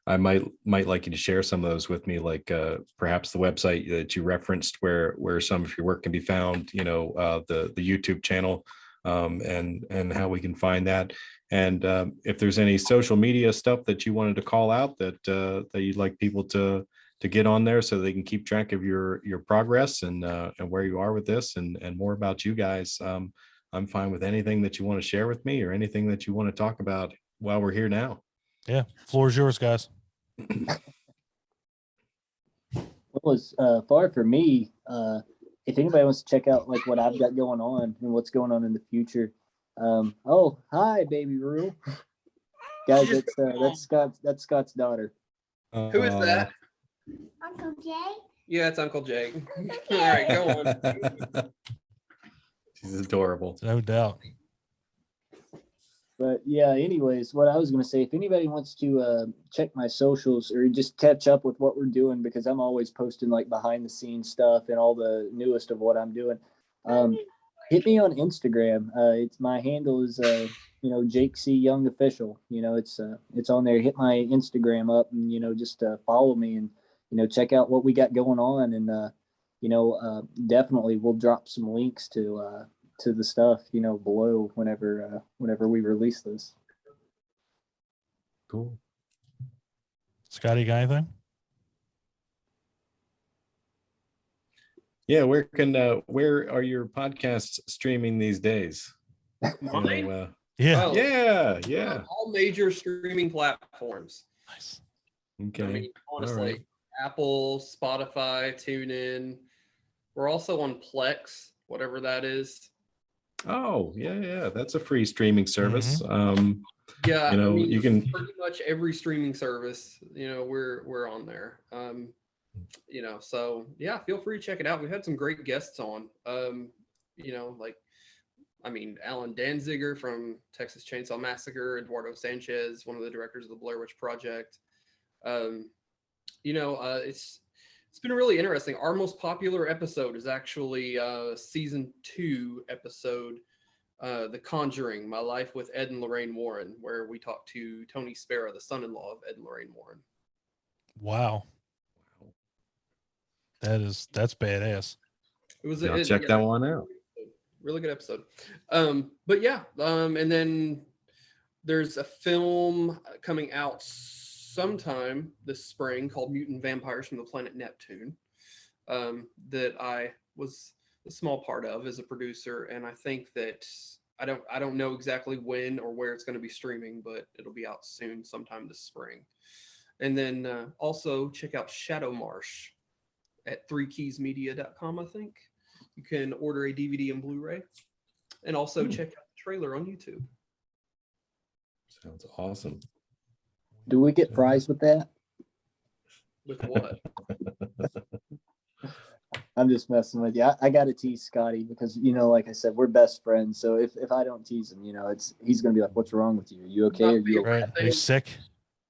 I might like you to share some of those with me, like perhaps the website that you referenced, where some of your work can be found. The YouTube channel. And how we can find that, and if there's any social media stuff that you wanted to call out that you'd like people to get on there so they can keep track of your progress and where you are with this and more about you guys. I'm fine with anything that you want to share with me or anything that you want to talk about while we're here now. Yeah, floor is yours, guys. Well, as far for me, if anybody wants to check out like what I've got going on and what's going on in the future, oh hi, baby Rue, guys, that's Scott's daughter. Who is that? Uncle Jay? Yeah, it's Uncle Jake. All right, go on. She's adorable. No doubt. But yeah, anyways, what I was going to say, if anybody wants to check my socials or just catch up with what we're doing, because I'm always posting like behind the scenes stuff and all the newest of what I'm doing, hit me on Instagram. It's my handle is Jake C.Young official. It's on there. Hit my Instagram up and just follow me and check out what we got going on, and definitely we'll drop some links to the stuff below whenever we release this. Cool. Scotty, got anything? Yeah, where are your podcasts streaming these days? Mine? Yeah. Oh, Yeah. all major streaming platforms. Nice. Okay. I mean, honestly, All right. Apple, Spotify, TuneIn. We're also on Plex, whatever that is. Oh, yeah. That's a free streaming service. Yeah, you can pretty much every streaming service. We're on there. So yeah, feel free to check it out. We've had some great guests on. Like I mean, Alan Danziger from Texas Chainsaw Massacre, Eduardo Sanchez, one of the directors of the Blair Witch Project. It's been really interesting. Our most popular episode is actually season 2 episode, The Conjuring: My Life with Ed and Lorraine Warren, where we talk to Tony Spera, the son-in-law of Ed and Lorraine Warren. Wow. That's badass. It was check that one out. Really good episode. But yeah, and then there's a film coming out sometime this spring called Mutant Vampires from the Planet Neptune, that I was a small part of as a producer, and I think that I don't know exactly when or where it's going to be streaming, but it'll be out soon, sometime this spring. And then also check out Shadow Marsh at 3keysmedia.com, I think. You can order a DVD and Blu-ray, and also check out the trailer on YouTube. Sounds awesome. Do we get fries with that? With what? I'm just messing with you. I got to tease Scotty because, like I said, we're best friends. So if I don't tease him, he's going to be like, what's wrong with you? Are you okay? Are you okay? Right. Are you sick?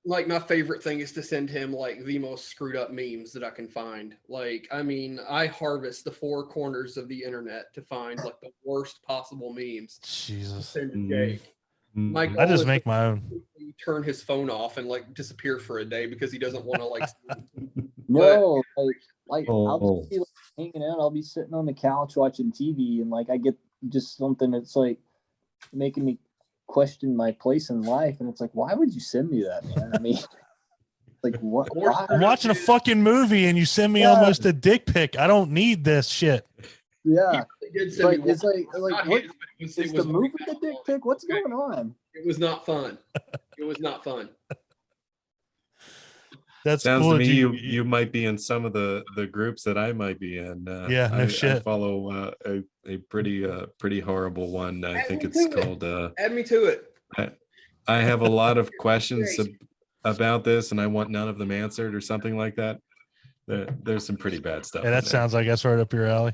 Like, my favorite thing is to send him like the most screwed up memes that I can find. Like, I mean, I harvest the 4 corners of the internet to find like the worst possible memes. Jesus. Send to Jake. My I goal just is make to my own. turn his phone off and like disappear for a day because he doesn't want to like. No, like Oh. I'll just be like, hanging out. I'll be sitting on the couch watching TV, and like I get just something that's like making me question my place in life, and it's like, why would you send me that, man? I mean, like what? Why? I'm watching a fucking movie and you send me almost a dick pic. I don't need this shit. Yeah, It's it's like what? Is the movie the dick pic? What's going on? It was not fun. It was not fun. That's Sounds cool. to me you might be in some of the groups that I might be in. Yeah, no shit. I follow a pretty horrible one. I think me it's to it. called. Add me to it. I have a lot of questions about this, and I want none of them answered, or something like that. There's some pretty bad stuff. Yeah, that sounds like that's right up your alley.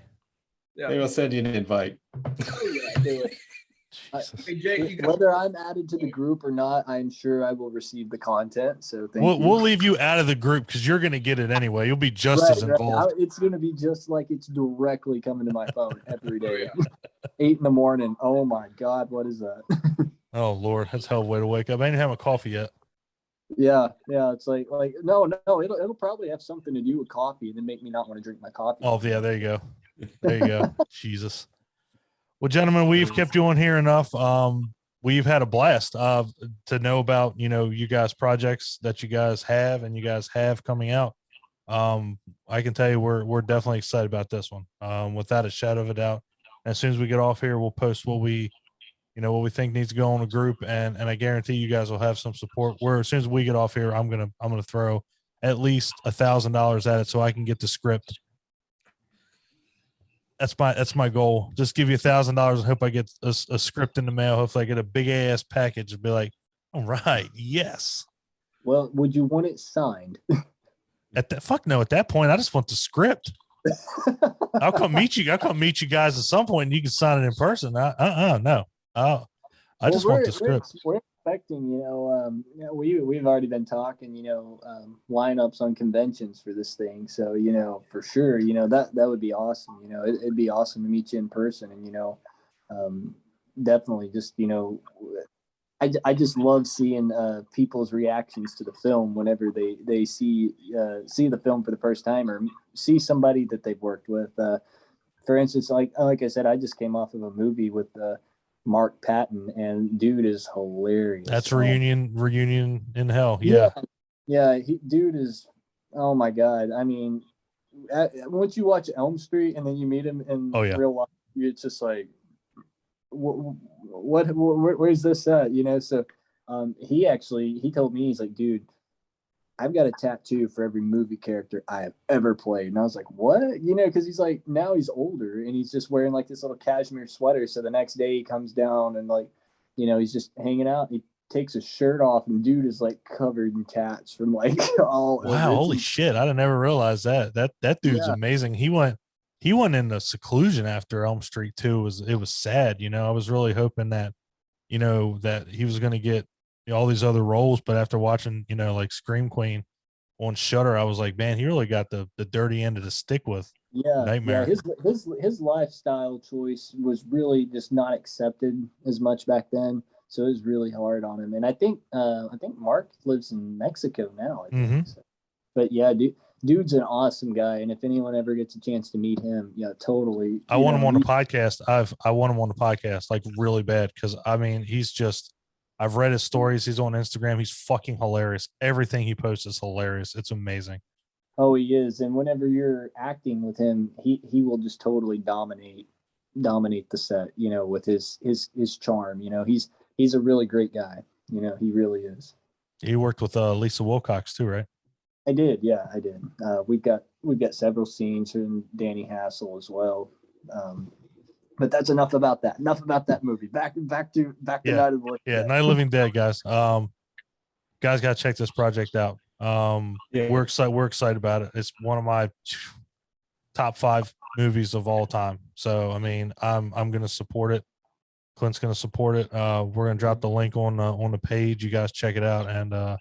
Yeah. Maybe I'll send you an invite. Oh, yeah, do it. Jesus. Hey, Jake, you got Whether I'm added to the group or not, I'm sure I will receive the content. So thank you. We'll leave you out of the group because you're going to get it anyway. You'll be just as involved. It's going to be just like it's directly coming to my phone every day. 8 a.m. Oh my God, what is that? Oh Lord, that's a hell of a way to wake up. I didn't have a coffee yet. Yeah. It's like no, it'll probably have something to do with coffee and then make me not want to drink my coffee. Oh yeah, there you go. There you go. Jesus. Well, gentlemen, we've kept you on here enough. We've had a blast to know about, you guys' projects that you guys have and you guys have coming out. I can tell you we're definitely excited about this one. Without a shadow of a doubt. As soon as we get off here, we'll post what we think needs to go on a group, and I guarantee you guys will have some support. As soon as we get off here, I'm gonna throw at least $1,000 at it so I can get the script. That's my goal. Just give you $1,000 and hope I get a script in the mail. Hopefully I get a big ass package and be like, all right, yes. Well, would you want it signed? At that point, I just want the script. I'll come meet you. I'll come meet you guys at some point and you can sign it in person. No. I just want the script. We're expecting, we've already been talking, lineups on conventions for this thing. So, for sure, that would be awesome. It'd be awesome to meet you in person, and, definitely just, I just love seeing people's reactions to the film whenever they see the film for the first time or see somebody that they've worked with. For instance, like I said, I just came off of a movie with Mark Patton, and dude is hilarious. That's reunion in hell. Yeah. Dude is, oh my God. I mean, once you watch Elm Street and then you meet him in real life, it's just like, where's this at? So he told me, he's like, dude, I've got a tattoo for every movie character I have ever played. And I was like, what? Because he's like, now he's older and he's just wearing like this little cashmere sweater. So the next day he comes down and like, he's just hanging out. He takes his shirt off and dude is like covered in tats from like all. Wow, holy shit! I didn't ever realize that. That dude's amazing. He he went into seclusion after Elm Street 2. It was sad, you know. I was really hoping that, you know, that he was going to get all these other roles, but after watching, you know, like Scream Queen on Shudder, I was like, man, he really got the dirty end of the stick with Nightmare. His lifestyle choice was really just not accepted as much back then, so it was really hard on him. And I think Mark lives in Mexico now. I think. So. But yeah, dude's an awesome guy, and if anyone ever gets a chance to meet him, yeah, totally. I want him on the podcast. I want him on the podcast like really bad, because I mean, he's just. I've read his stories. He's on Instagram. He's fucking hilarious. Everything he posts is hilarious. It's amazing. Oh, he is. And whenever you're acting with him, he will just totally dominate the set, you know, with his charm. You know, he's a really great guy. You know, he really is. He worked with Lisa Wilcox too, right? I did. Yeah, I did. We've got several scenes and Danny Hassel as well. But that's enough about that. Enough about that movie. Back to Night of the Living Dead. Night of the Living Dead, guys. Guys, got to check this project out. We're excited about it. It's one of my top 5 movies of all time. So I mean, I'm gonna support it. Clint's gonna support it. We're gonna drop the link on the page. You guys check it out, and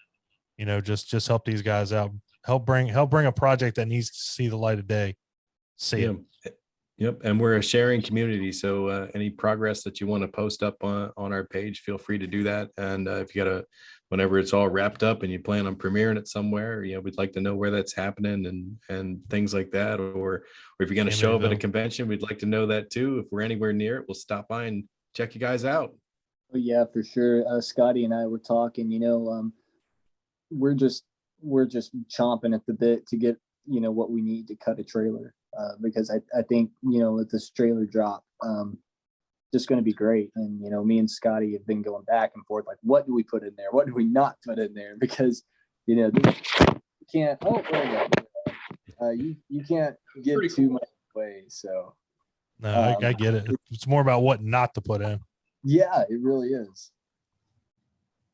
you know, just help these guys out. Help bring a project that needs to see the light of day. See it. Yep. And we're a sharing community. So any progress that you want to post up on our page, feel free to do that. And if you whenever it's all wrapped up and you plan on premiering it somewhere, you know, we'd like to know where that's happening and things like that. Or if you're going to show up at a convention, we'd like to know that too. If we're anywhere near it, we'll stop by and check you guys out. Oh, yeah, for sure. Scotty and I were talking, you know, we're just chomping at the bit to get, you know, what we need to cut a trailer. Because I think, you know, with this trailer drop, just going to be great. And, you know, me and Scotty have been going back and forth, like, what do we put in there? What do we not put in there? Because, you know, you can't, you can't give too much away. So. No, I get it. It's more about what not to put in. Yeah, it really is.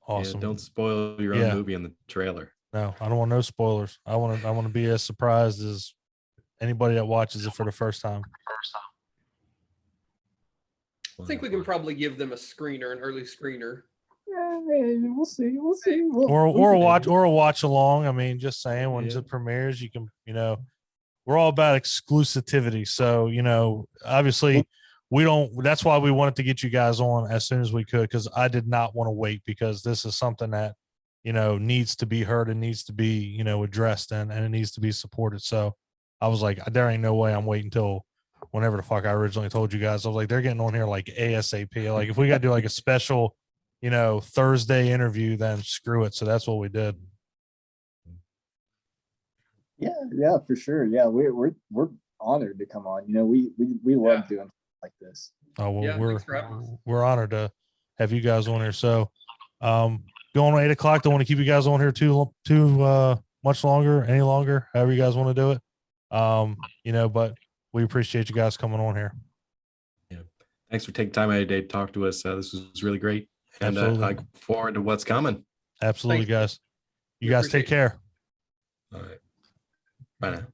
Awesome. Yeah, don't spoil your own movie in the trailer. No, I don't want no spoilers. I want to be as surprised as anybody that watches it for the first time. I think we can probably give them an early screener. Yeah, we'll see. Or a watch along. I mean, just saying, when it premieres, you can, you know, we're all about exclusivity. So, you know, obviously that's why we wanted to get you guys on as soon as we could, because I did not want to wait, because this is something that, you know, needs to be heard and needs to be, you know, addressed and it needs to be supported. So I was like, there ain't no way I'm waiting until whenever the fuck I originally told you guys. I was like, they're getting on here like ASAP. Like, if we got to do like a special, you know, Thursday interview, then screw it. So that's what we did. Yeah, for sure. Yeah, we're honored to come on. You know, we love doing like this. Oh well, we're honored to have you guys on here. So going on 8 o'clock. Don't want to keep you guys on here too much longer, any longer, however you guys want to do it. You know, but we appreciate you guys coming on here. Yeah, thanks for taking time out of your day to talk to us. This was really great, and I look forward to what's coming. Absolutely. Thanks, guys. You guys take care. All right, bye now.